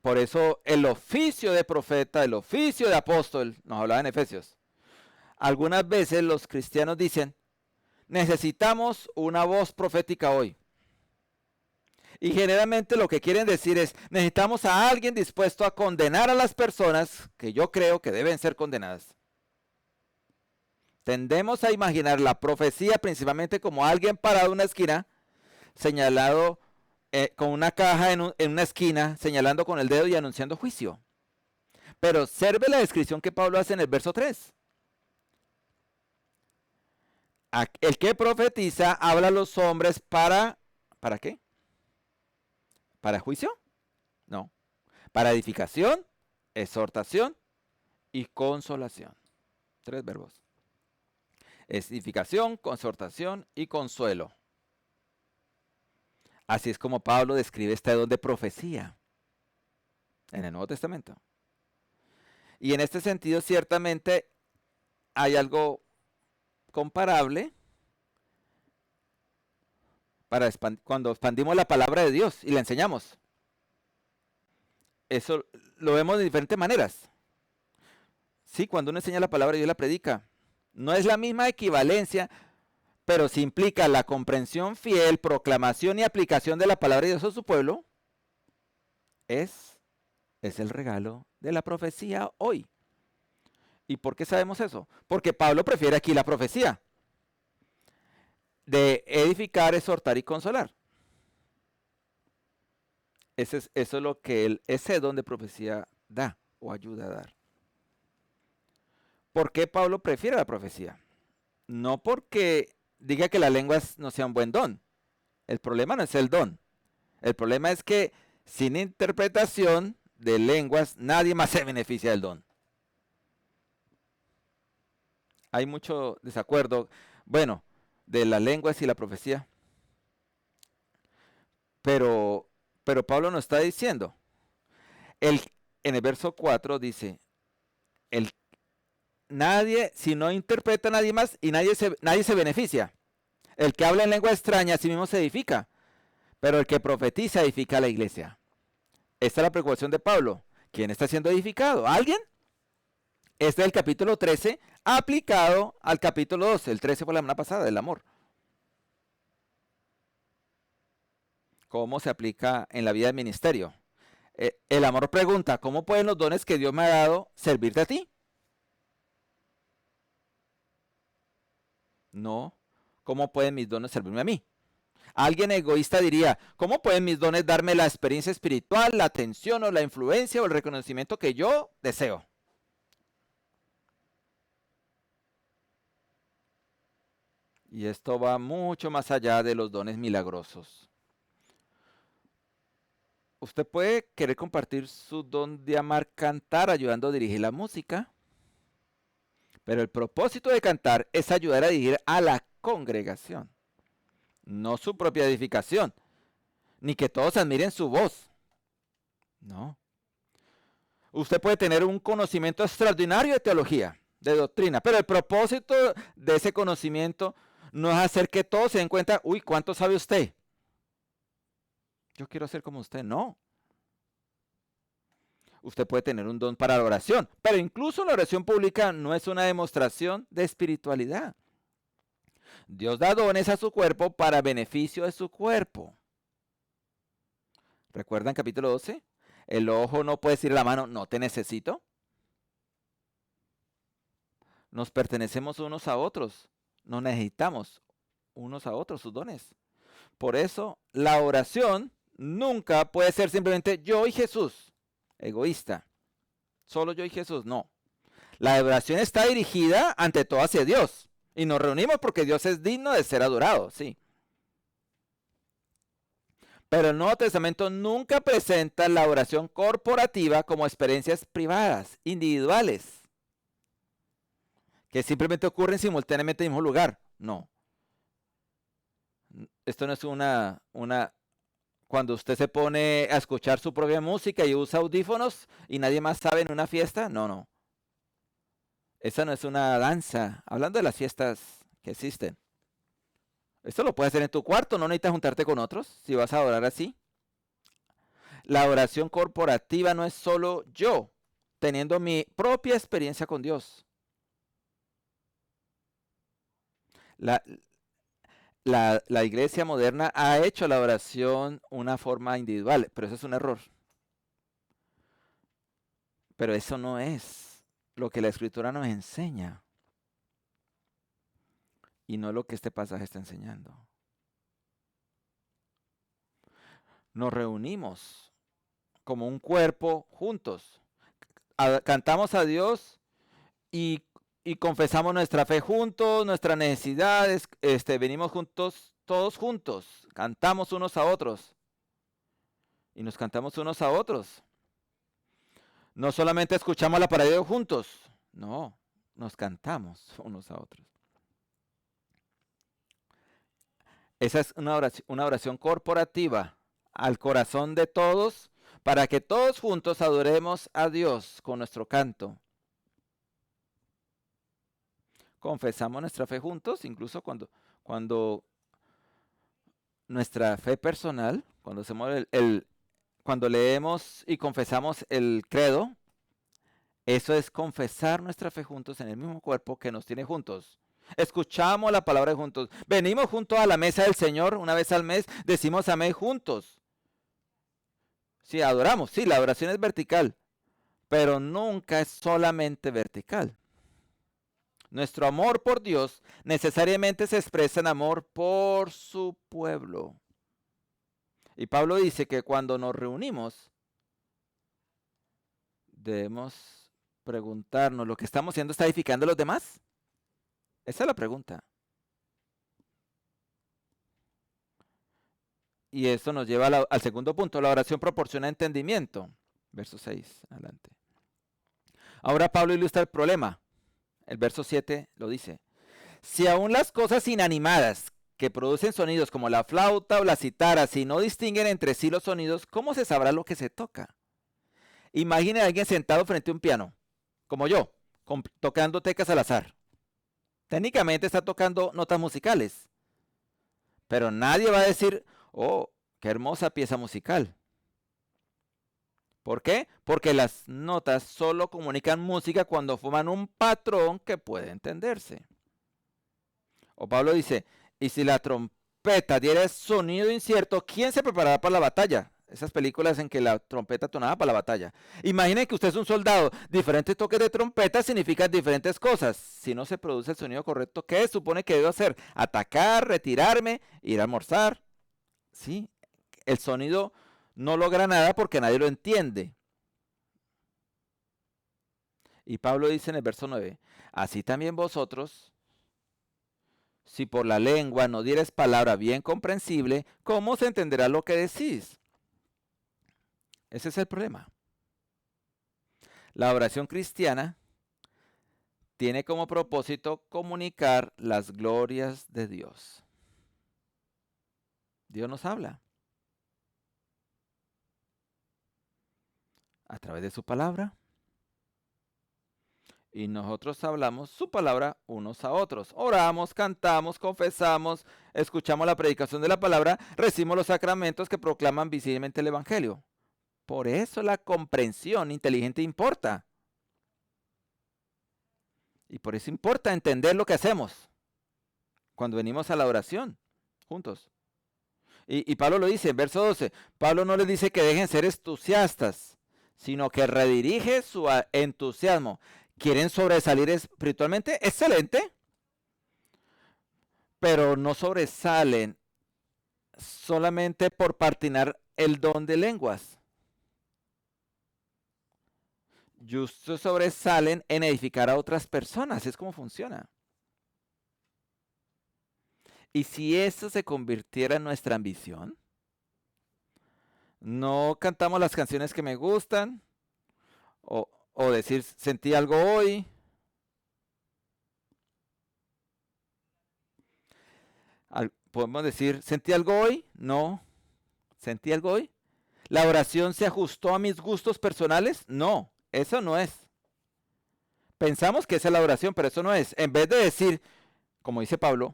Por eso el oficio de profeta, el oficio de apóstol, nos hablaba en Efesios. Algunas veces los cristianos dicen, necesitamos una voz profética hoy. Y generalmente lo que quieren decir es, necesitamos a alguien dispuesto a condenar a las personas que yo creo que deben ser condenadas. Tendemos a imaginar la profecía principalmente como alguien parado en una esquina, señalado con una caja en una esquina, señalando con el dedo y anunciando juicio. Pero observe la descripción que Pablo hace en el verso 3. El que profetiza habla a los hombres ¿para qué? ¿Para juicio? No. Para edificación, exhortación y consolación. 3 verbos. Edificación, exhortación y consuelo. Así es como Pablo describe este don de profecía en el Nuevo Testamento. Y en este sentido, ciertamente, hay algo comparable cuando expandimos la palabra de Dios y la enseñamos. Eso lo vemos de diferentes maneras. Sí, cuando uno enseña la palabra de Dios y la predica, no es la misma equivalencia, pero si implica la comprensión fiel, proclamación y aplicación de la palabra de Dios a su pueblo, es el regalo de la profecía hoy. ¿Y por qué sabemos eso? Porque Pablo prefiere aquí la profecía de edificar, exhortar y consolar. Eso es lo que ese don de profecía da o ayuda a dar. ¿Por qué Pablo prefiere la profecía? No porque diga que las lenguas no sean buen don. El problema no es el don. El problema es que Sin interpretación de lenguas, nadie más se beneficia del don. Hay mucho desacuerdo, bueno, de las lenguas y la profecía. Pero Pablo nos está diciendo, el, en el verso 4 dice, el, nadie, si no interpreta a nadie más y nadie se beneficia. El que habla en lengua extraña a sí mismo se edifica, pero el que profetiza edifica a la iglesia. Esta es la preocupación de Pablo. ¿Quién está siendo edificado? ¿Alguien? Este es el capítulo 13 aplicado al capítulo 12. El 13 fue la semana pasada, del amor. ¿Cómo se aplica en la vida del ministerio? El amor pregunta, ¿cómo pueden los dones que Dios me ha dado servirte a ti? No. ¿Cómo pueden mis dones servirme a mí? Alguien egoísta diría, ¿cómo pueden mis dones darme la experiencia espiritual, la atención o la influencia o el reconocimiento que yo deseo? Y esto va mucho más allá de los dones milagrosos. Usted puede querer compartir su don de amar cantar ayudando a dirigir la música, pero el propósito de cantar es ayudar a dirigir a la congregación, no su propia edificación, ni que todos admiren su voz. No. Usted puede tener un conocimiento extraordinario de teología, de doctrina, pero el propósito de ese conocimiento no es hacer que todos se den cuenta, uy, ¿cuánto sabe usted? Yo quiero ser como usted, no. Usted puede tener un don para la oración, pero incluso la oración pública no es una demostración de espiritualidad. Dios da dones a su cuerpo para beneficio de su cuerpo. ¿Recuerdan capítulo 12? El ojo no puede decir a la mano, no te necesito. Nos pertenecemos unos a otros, nos necesitamos unos a otros sus dones. Por eso la oración nunca puede ser simplemente yo y Jesús, egoísta. Solo yo y Jesús, no. La oración está dirigida ante todo hacia Dios. Y nos reunimos porque Dios es digno de ser adorado, sí. Pero el Nuevo Testamento nunca presenta la oración corporativa como experiencias privadas, individuales, que simplemente ocurren simultáneamente en el mismo lugar. No. Esto no es cuando usted se pone a escuchar su propia música y usa audífonos y nadie más sabe en una fiesta. No, no. Esa no es una danza. Hablando de las fiestas que existen. Esto lo puedes hacer en tu cuarto, no necesitas juntarte con otros si vas a orar así. La oración corporativa no es solo yo teniendo mi propia experiencia con Dios. La iglesia moderna ha hecho la oración una forma individual, pero eso es un error. Pero eso no es lo que la Escritura nos enseña. Y no lo que este pasaje está enseñando. Nos reunimos como un cuerpo juntos. Cantamos a Dios y confesamos nuestra fe juntos, nuestras necesidades, venimos juntos, todos juntos, cantamos unos a otros. Y nos cantamos unos a otros. No solamente escuchamos la palabra de Dios juntos, no, nos cantamos unos a otros. Esa es una oración corporativa al corazón de todos para que todos juntos adoremos a Dios con nuestro canto. Confesamos nuestra fe juntos, incluso cuando nuestra fe personal, cuando hacemos cuando leemos y confesamos el credo, eso es confesar nuestra fe juntos en el mismo cuerpo que nos tiene juntos. Escuchamos la palabra juntos. Venimos juntos a la mesa del Señor una vez al mes. Decimos amén juntos. Sí, adoramos. Sí, la adoración es vertical. Pero nunca es solamente vertical. Nuestro amor por Dios necesariamente se expresa en amor por su pueblo. Y Pablo dice que cuando nos reunimos, debemos preguntarnos, ¿lo que estamos haciendo está edificando a los demás? Esa es la pregunta. Y esto nos lleva al segundo punto. La oración proporciona entendimiento. Verso 6, adelante. Ahora Pablo ilustra el problema. El verso 7 lo dice. Si aún las cosas inanimadas que producen sonidos como la flauta o la citara, si no distinguen entre sí los sonidos, ¿cómo se sabrá lo que se toca? Imagine a alguien sentado frente a un piano, como yo, tocando teclas al azar. Técnicamente está tocando notas musicales, pero nadie va a decir, oh, qué hermosa pieza musical. ¿Por qué? Porque las notas solo comunican música cuando forman un patrón que puede entenderse. O Pablo dice, y si la trompeta diera sonido incierto, ¿quién se preparará para la batalla? Esas películas en que la trompeta tonaba para la batalla. Imaginen que usted es un soldado. Diferentes toques de trompeta significan diferentes cosas. Si no se produce el sonido correcto, ¿qué supone que debo hacer? Atacar, retirarme, ir a almorzar. ¿Sí? El sonido no logra nada porque nadie lo entiende. Y Pablo dice en el verso 9, así también vosotros, si por la lengua no dieres palabra bien comprensible, ¿cómo se entenderá lo que decís? Ese es el problema. La oración cristiana tiene como propósito comunicar las glorias de Dios. Dios nos habla a través de su palabra y nosotros hablamos su palabra unos a otros. Oramos, cantamos, confesamos, escuchamos la predicación de la palabra, recibimos los sacramentos que proclaman visiblemente el Evangelio. Por eso la comprensión inteligente importa. Y por eso importa entender lo que hacemos cuando venimos a la oración juntos. Y Pablo lo dice en verso 12. Pablo no les dice que dejen ser entusiastas, sino que redirige su entusiasmo. ¿Quieren sobresalir espiritualmente? Excelente. Pero no sobresalen solamente por patinar el don de lenguas. Justos sobresalen en edificar a otras personas. Es como funciona. Y si eso se convirtiera en nuestra ambición, no cantamos las canciones que me gustan, o decir, sentí algo hoy. Podemos decir, ¿sentí algo hoy? No. ¿Sentí algo hoy? ¿La oración se ajustó a mis gustos personales? No, eso no es. Pensamos que esa es la oración, pero eso no es. En vez de decir, como dice Pablo,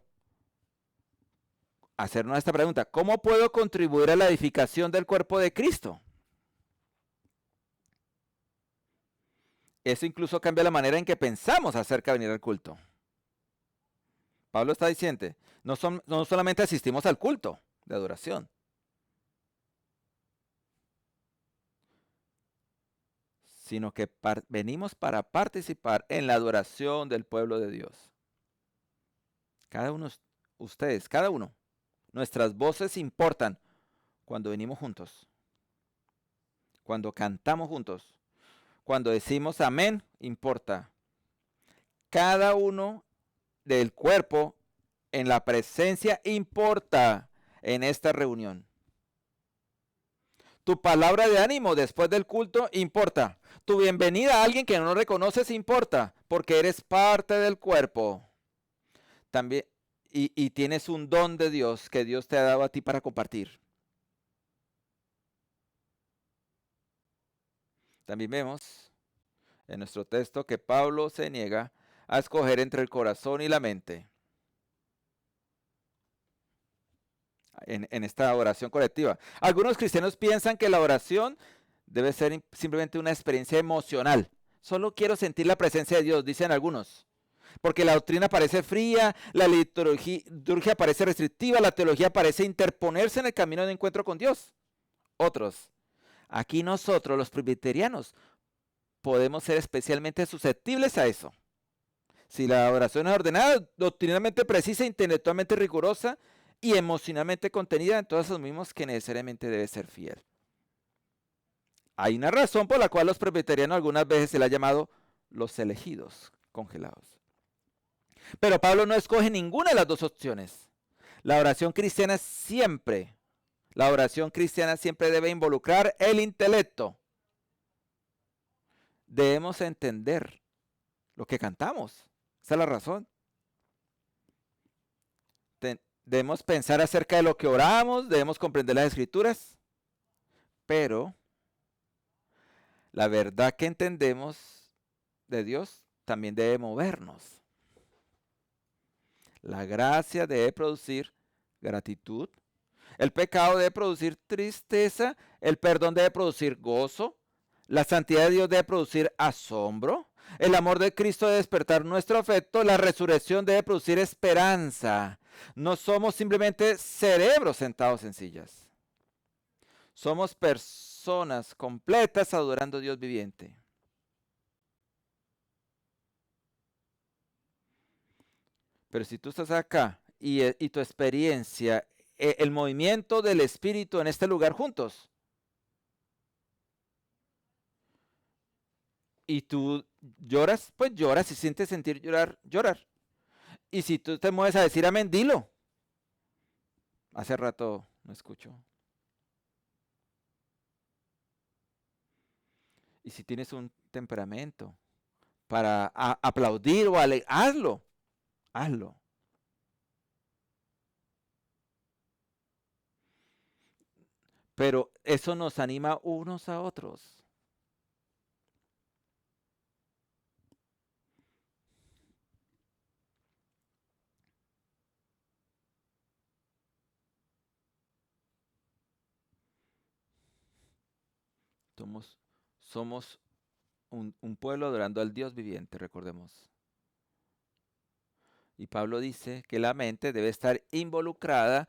hacernos esta pregunta, ¿cómo puedo contribuir a la edificación del cuerpo de Cristo? Eso incluso cambia la manera en que pensamos acerca de venir al culto. Pablo está diciendo, no solamente asistimos al culto de adoración, sino que venimos para participar en la adoración del pueblo de Dios. Cada uno, ustedes, cada uno, nuestras voces importan cuando venimos juntos, cuando cantamos juntos, cuando decimos amén, importa. Cada uno del cuerpo en la presencia importa en esta reunión. Tu palabra de ánimo después del culto importa. Tu bienvenida a alguien que no reconoces importa, porque eres parte del cuerpo. También, y tienes un don de Dios que Dios te ha dado a ti para compartir. También vemos en nuestro texto que Pablo se niega a escoger entre el corazón y la mente en esta oración colectiva. Algunos cristianos piensan que la oración debe ser simplemente una experiencia emocional. Solo quiero sentir la presencia de Dios, dicen algunos. Porque la doctrina parece fría, la liturgia parece restrictiva, la teología parece interponerse en el camino de encuentro con Dios. Otros, aquí nosotros los presbiterianos podemos ser especialmente susceptibles a eso. Si la oración es ordenada, doctrinalmente precisa, intelectualmente rigurosa y emocionalmente contenida, entonces asumimos que necesariamente debe ser fiel. Hay una razón por la cual los presbiterianos algunas veces se les ha llamado los elegidos, congelados. Pero Pablo no escoge ninguna de las dos opciones. La oración cristiana siempre La oración cristiana siempre debe involucrar el intelecto. Debemos entender lo que cantamos. Esa es la razón. Debemos pensar acerca de lo que oramos, debemos comprender las escrituras, pero la verdad que entendemos de Dios también debe movernos. La gracia debe producir gratitud, el pecado debe producir tristeza, el perdón debe producir gozo, la santidad de Dios debe producir asombro, el amor de Cristo debe despertar nuestro afecto, la resurrección debe producir esperanza. No somos simplemente cerebros sentados en sillas. Somos personas completas adorando a Dios viviente. Pero si tú estás acá y tu experiencia, el movimiento del Espíritu en este lugar juntos, y tú lloras, pues lloras. Si sientes sentir llorar, llorar. Y si tú te mueves a decir amén, dilo. Hace rato no escucho. Y si tienes un temperamento para aplaudir o hazlo. Hazlo. Pero eso nos anima unos a otros. Somos un pueblo adorando al Dios viviente, recordemos. Y Pablo dice que la mente debe estar involucrada,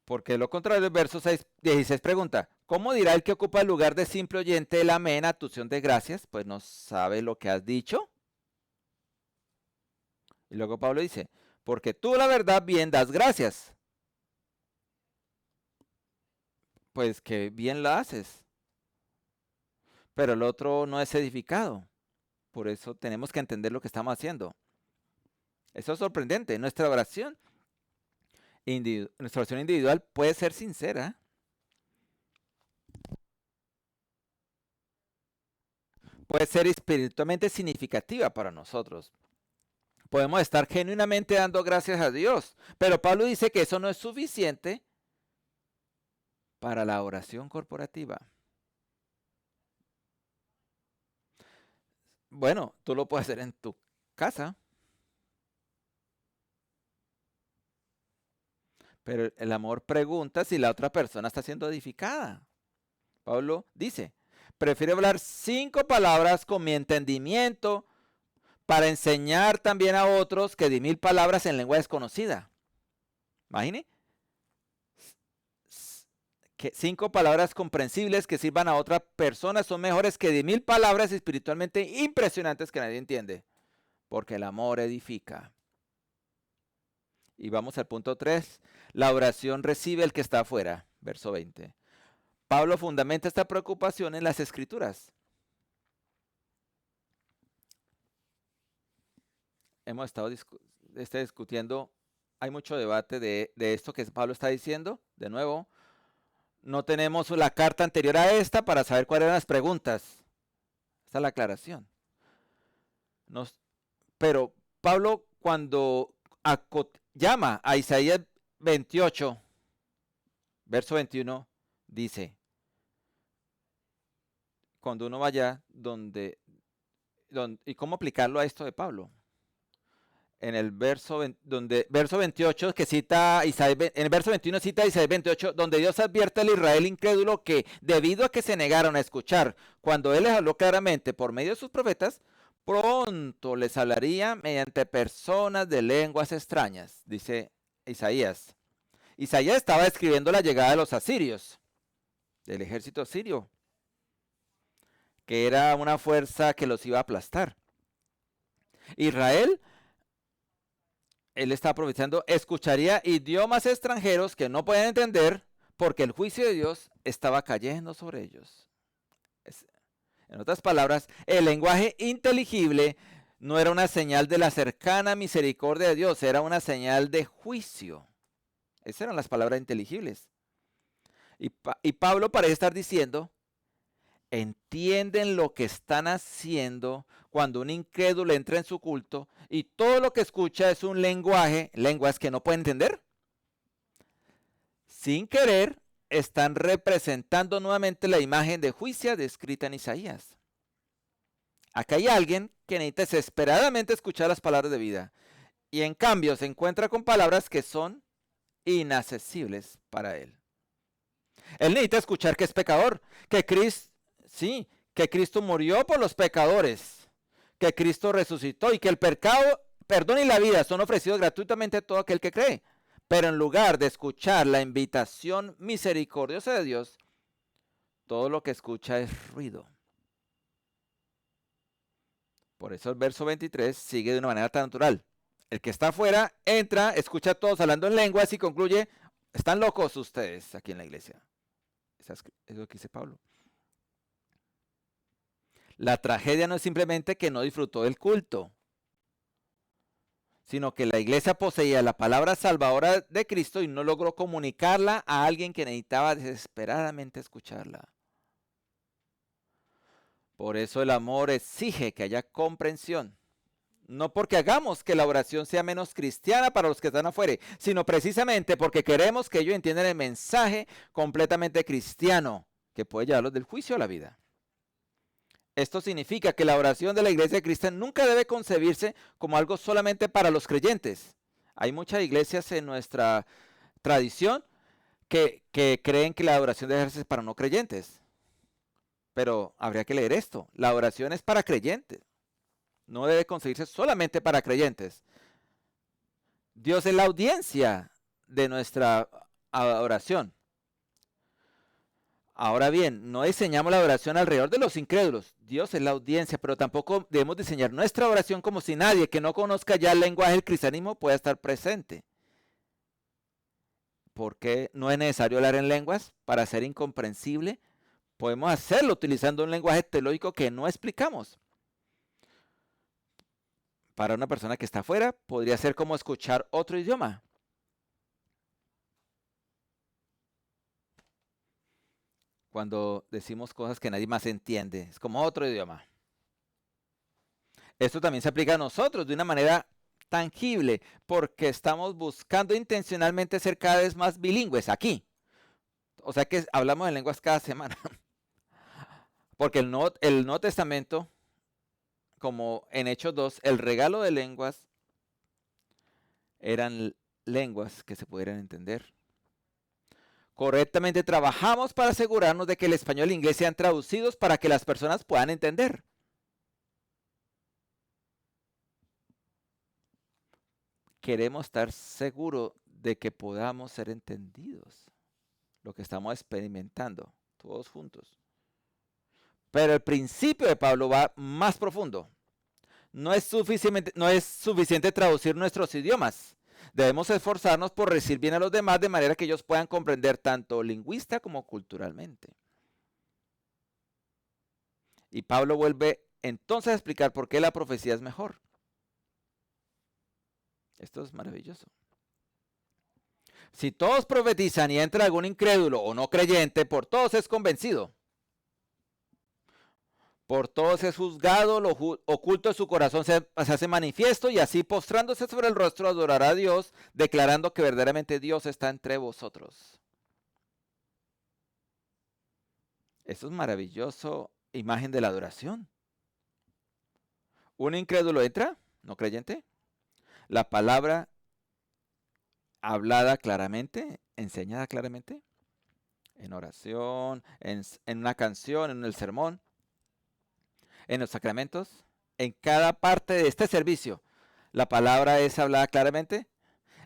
porque lo contrario, el verso 16 pregunta, ¿cómo dirá el que ocupa el lugar de simple oyente el amén a tu acción de gracias? Pues no sabe lo que has dicho. Y luego Pablo dice, porque tú la verdad bien das gracias. Pues que bien la haces. Pero el otro no es edificado. Por eso tenemos que entender lo que estamos haciendo. Eso es sorprendente. Nuestra oración individual puede ser sincera. Puede ser espiritualmente significativa para nosotros. Podemos estar genuinamente dando gracias a Dios. Pero Pablo dice que eso no es suficiente para la oración corporativa. Bueno, tú lo puedes hacer en tu casa. Pero el amor pregunta si la otra persona está siendo edificada. Pablo dice, prefiero hablar 5 palabras con mi entendimiento para enseñar también a otros que 10.000 palabras en lengua desconocida. Imagine. Que 5 palabras comprensibles que sirvan a otra persona son mejores que 10.000 palabras espiritualmente impresionantes que nadie entiende. Porque el amor edifica. Y vamos al punto 3. La oración recibe el que está afuera. Verso 20. Pablo fundamenta esta preocupación en las Escrituras. Hemos estado discutiendo, hay mucho debate de esto que Pablo está diciendo. De nuevo, no tenemos la carta anterior a esta para saber cuáles eran las preguntas. Esta es la aclaración. Pero Pablo, cuando llama a Isaías 28, verso 21, dice, cuando uno vaya ¿y cómo aplicarlo a esto de Pablo? En el verso 28 que cita Isaías, en el verso 21 cita Isaías 28, donde Dios advierte al Israel incrédulo que debido a que se negaron a escuchar, cuando Él les habló claramente por medio de sus profetas, pronto les hablaría mediante personas de lenguas extrañas, dice Isaías. Isaías estaba describiendo la llegada de los asirios, del ejército asirio, que era una fuerza que los iba a aplastar. Israel, él está profetizando, escucharía idiomas extranjeros que no podían entender porque el juicio de Dios estaba cayendo sobre ellos. En otras palabras, el lenguaje inteligible no era una señal de la cercana misericordia de Dios, era una señal de juicio. Esas eran las palabras inteligibles. Y Pablo parece estar diciendo, entienden lo que están haciendo cuando un incrédulo entra en su culto y todo lo que escucha es un lenguaje, lenguas que no pueden entender. Sin querer, están representando nuevamente la imagen de juicio descrita en Isaías. Acá hay alguien que necesita desesperadamente escuchar las palabras de vida y en cambio se encuentra con palabras que son inaccesibles para él. Él necesita escuchar que es pecador, que Cristo, sí, que Cristo murió por los pecadores, que Cristo resucitó y que el pecado, perdón y la vida son ofrecidos gratuitamente a todo aquel que cree. Pero en lugar de escuchar la invitación misericordiosa de Dios, todo lo que escucha es ruido. Por eso el verso 23 sigue de una manera tan natural. El que está afuera entra, escucha a todos hablando en lenguas y concluye, están locos ustedes aquí en la iglesia. Es lo que dice Pablo. La tragedia no es simplemente que no disfrutó del culto, sino que la iglesia poseía la palabra salvadora de Cristo y no logró comunicarla a alguien que necesitaba desesperadamente escucharla. Por eso el amor exige que haya comprensión. No porque hagamos que la oración sea menos cristiana para los que están afuera, sino precisamente porque queremos que ellos entiendan el mensaje completamente cristiano que puede llevarlos del juicio a la vida. Esto significa que la oración de la iglesia cristiana nunca debe concebirse como algo solamente para los creyentes. Hay muchas iglesias en nuestra tradición que creen que la oración debe hacerse para no creyentes. Pero habría que leer esto. La oración es para creyentes. No debe concebirse solamente para creyentes. Dios es la audiencia de nuestra oración. Ahora bien, no diseñamos la oración alrededor de los incrédulos. Dios es la audiencia, pero tampoco debemos diseñar nuestra oración como si nadie que no conozca ya el lenguaje del cristianismo pueda estar presente. Porque no es necesario hablar en lenguas para ser incomprensible. Podemos hacerlo utilizando un lenguaje teológico que no explicamos. Para una persona que está afuera, podría ser como escuchar otro idioma. Cuando decimos cosas que nadie más entiende, es como otro idioma. Esto también se aplica a nosotros de una manera tangible, porque estamos buscando intencionalmente ser cada vez más bilingües aquí. O sea que hablamos de lenguas cada semana. Porque el Nuevo Testamento, como en Hechos 2, el regalo de lenguas eran lenguas que se pudieran entender. Correctamente trabajamos para asegurarnos de que el español e el inglés sean traducidos para que las personas puedan entender. Queremos estar seguros de que podamos ser entendidos. Lo que estamos experimentando, todos juntos. Pero el principio de Pablo va más profundo. No es suficiente traducir nuestros idiomas. Debemos esforzarnos por recibir bien a los demás de manera que ellos puedan comprender tanto lingüista como culturalmente. Y Pablo vuelve entonces a explicar por qué la profecía es mejor. Esto es maravilloso. Si todos profetizan y entra algún incrédulo o no creyente, por todos es convencido. Por todos es juzgado, lo oculto de su corazón se hace manifiesto y así postrándose sobre el rostro adorará a Dios, declarando que verdaderamente Dios está entre vosotros. Eso es maravilloso, imagen de la adoración. Un incrédulo entra, no creyente, la palabra hablada claramente, enseñada claramente, en oración, en una canción, en el sermón, en los sacramentos, en cada parte de este servicio. La palabra es hablada claramente,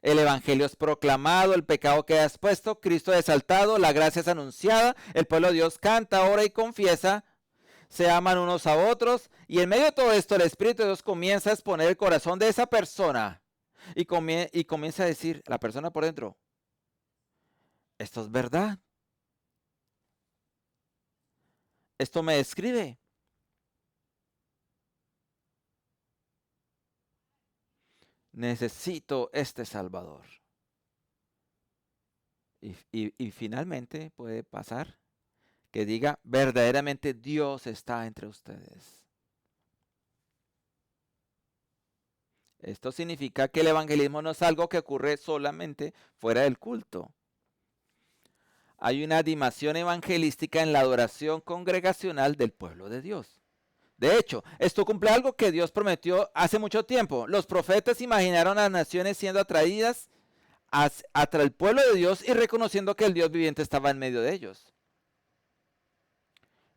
el evangelio es proclamado, el pecado queda expuesto, Cristo es exaltado, la gracia es anunciada, el pueblo de Dios canta, ora y confiesa, se aman unos a otros y en medio de todo esto el Espíritu de Dios comienza a exponer el corazón de esa persona y comienza a decir, la persona por dentro, esto es verdad, esto me describe. Necesito este Salvador. Y finalmente puede pasar que diga, verdaderamente Dios está entre ustedes. Esto significa que el evangelismo no es algo que ocurre solamente fuera del culto. Hay una dimensión evangelística en la adoración congregacional del pueblo de Dios. De hecho, esto cumple algo que Dios prometió hace mucho tiempo. Los profetas imaginaron a las naciones siendo atraídas hacia el pueblo de Dios y reconociendo que el Dios viviente estaba en medio de ellos.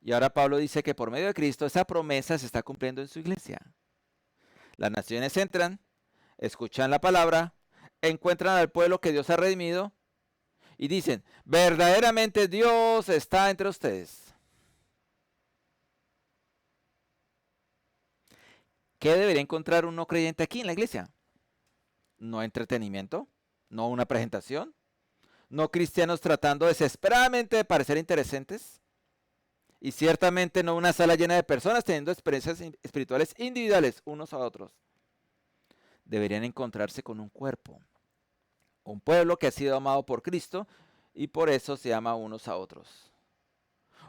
Y ahora Pablo dice que por medio de Cristo esa promesa se está cumpliendo en su iglesia. Las naciones entran, escuchan la palabra, encuentran al pueblo que Dios ha redimido y dicen, verdaderamente Dios está entre ustedes. ¿Qué debería encontrar un no creyente aquí en la iglesia? No entretenimiento, no una presentación, no cristianos tratando desesperadamente de parecer interesantes y ciertamente no una sala llena de personas teniendo experiencias espirituales individuales unos a otros. Deberían encontrarse con un cuerpo, un pueblo que ha sido amado por Cristo y por eso se ama unos a otros.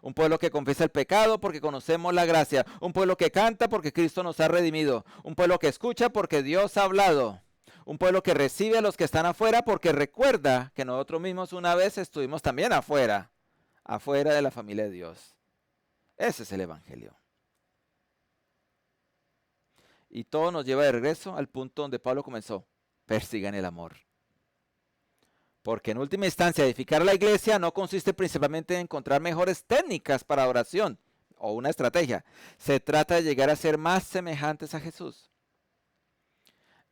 Un pueblo que confiesa el pecado porque conocemos la gracia. Un pueblo que canta porque Cristo nos ha redimido. Un pueblo que escucha porque Dios ha hablado. Un pueblo que recibe a los que están afuera porque recuerda que nosotros mismos una vez estuvimos también afuera de la familia de Dios. Ese es el evangelio. Y todo nos lleva de regreso al punto donde Pablo comenzó. Persigan el amor. Porque en última instancia edificar la iglesia no consiste principalmente en encontrar mejores técnicas para oración o una estrategia. Se trata de llegar a ser más semejantes a Jesús.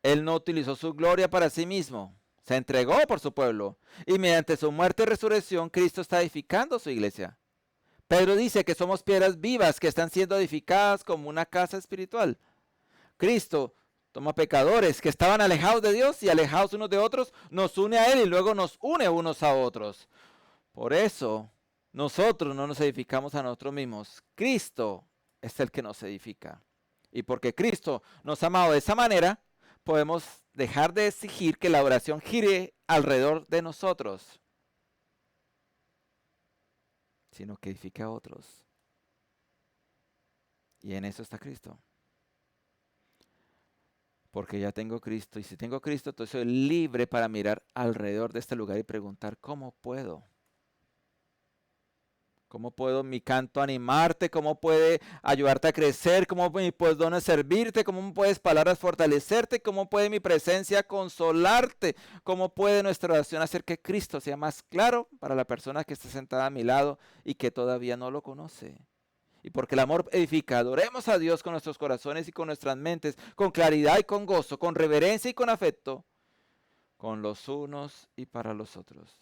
Él no utilizó su gloria para sí mismo. Se entregó por su pueblo. Y mediante su muerte y resurrección, Cristo está edificando su iglesia. Pedro dice que somos piedras vivas que están siendo edificadas como una casa espiritual. Cristo toma pecadores que estaban alejados de Dios y alejados unos de otros, nos une a Él y luego nos une unos a otros. Por eso, nosotros no nos edificamos a nosotros mismos. Cristo es el que nos edifica. Y porque Cristo nos ha amado de esa manera, podemos dejar de exigir que la oración gire alrededor de nosotros, sino que edifique a otros. Y en eso está Cristo. Porque ya tengo Cristo. Y si tengo Cristo, entonces soy libre para mirar alrededor de este lugar y preguntar, ¿cómo puedo? ¿Cómo puedo mi canto animarte? ¿Cómo puede ayudarte a crecer? ¿Cómo puede mis dones servirte? ¿Cómo puedes palabras fortalecerte? ¿Cómo puede mi presencia consolarte? ¿Cómo puede nuestra oración hacer que Cristo sea más claro para la persona que está sentada a mi lado y que todavía no lo conoce? Y porque el amor edifica, adoremos a Dios con nuestros corazones y con nuestras mentes, con claridad y con gozo, con reverencia y con afecto, con los unos y para los otros.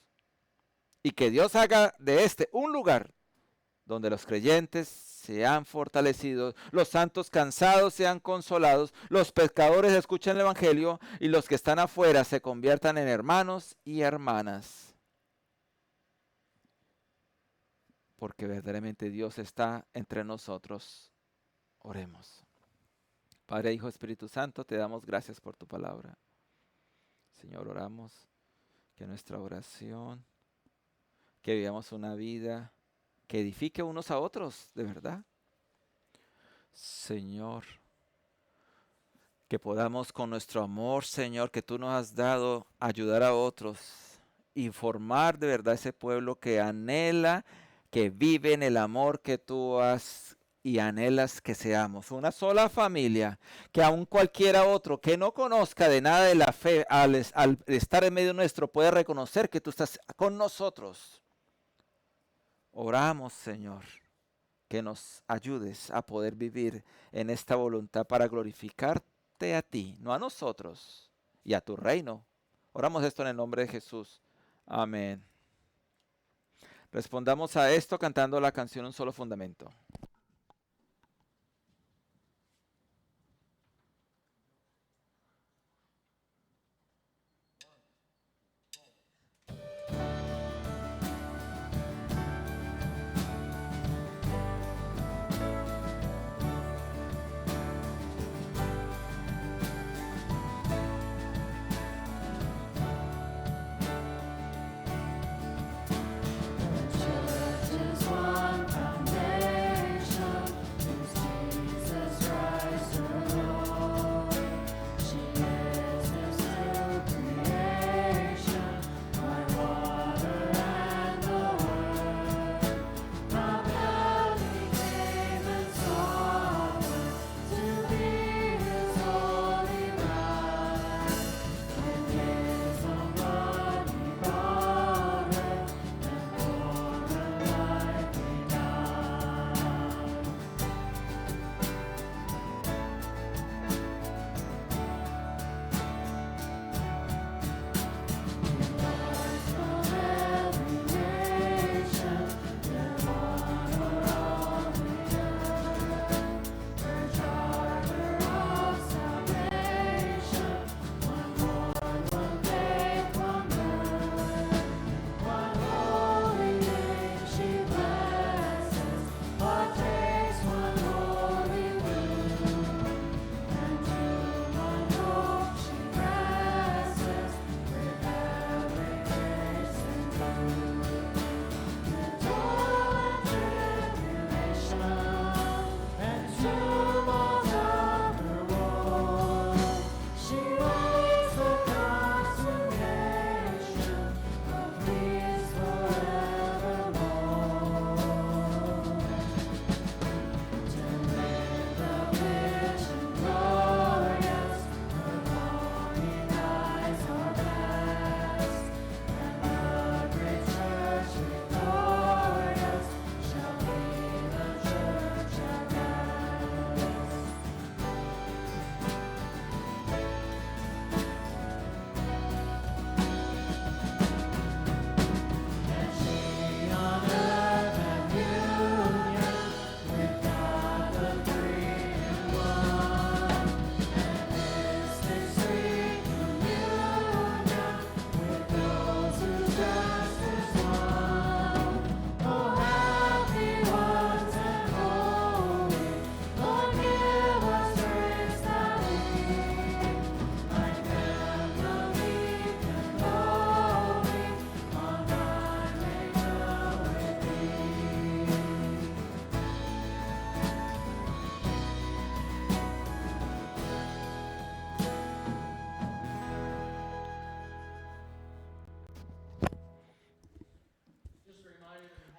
Y que Dios haga de este un lugar donde los creyentes sean fortalecidos, los santos cansados sean consolados, los pecadores escuchen el evangelio y los que están afuera se conviertan en hermanos y hermanas. Porque verdaderamente Dios está entre nosotros. Oremos. Padre, Hijo, Espíritu Santo, te damos gracias por tu palabra. Señor, oramos que nuestra oración, que vivamos una vida que edifique unos a otros, de verdad. Señor, que podamos con nuestro amor, Señor, que tú nos has dado, ayudar a otros y formar de verdad ese pueblo que anhela, que vive en el amor que tú has y anhelas que seamos. Una sola familia, que aun cualquiera otro que no conozca de nada de la fe, al estar en medio nuestro, puede reconocer que tú estás con nosotros. Oramos, Señor, que nos ayudes a poder vivir en esta voluntad para glorificarte a ti, no a nosotros, y a tu reino. Oramos esto en el nombre de Jesús. Amén. Respondamos a esto cantando la canción Un Solo Fundamento.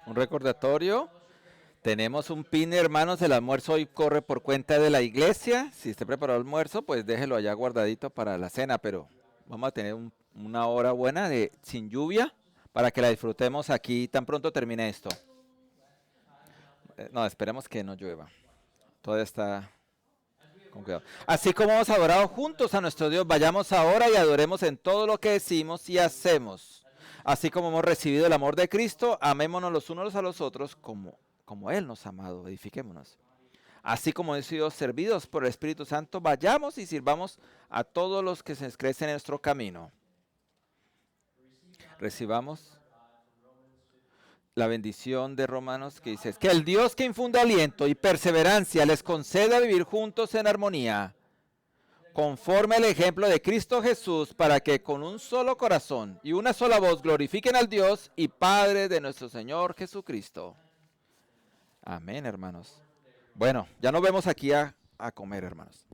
Un recordatorio. Tenemos un pin, hermanos, el almuerzo hoy corre por cuenta de la iglesia. Si usted preparó el almuerzo, pues déjelo allá guardadito para la cena, pero vamos a tener una hora buena sin lluvia para que la disfrutemos aquí tan pronto termine esto. No, esperemos que no llueva. Todo está con cuidado. Así como hemos adorado juntos a nuestro Dios, vayamos ahora y adoremos en todo lo que decimos y hacemos. Así como hemos recibido el amor de Cristo, amémonos los unos a los otros como Él nos ha amado, edifiquémonos. Así como hemos sido servidos por el Espíritu Santo, vayamos y sirvamos a todos los que se crecen en nuestro camino. Recibamos la bendición de Romanos que dice, que el Dios que infunde aliento y perseverancia les conceda vivir juntos en armonía, conforme al ejemplo de Cristo Jesús, para que con un solo corazón y una sola voz glorifiquen al Dios y Padre de nuestro Señor Jesucristo. Amén, hermanos. Bueno, ya nos vemos aquí a comer, hermanos.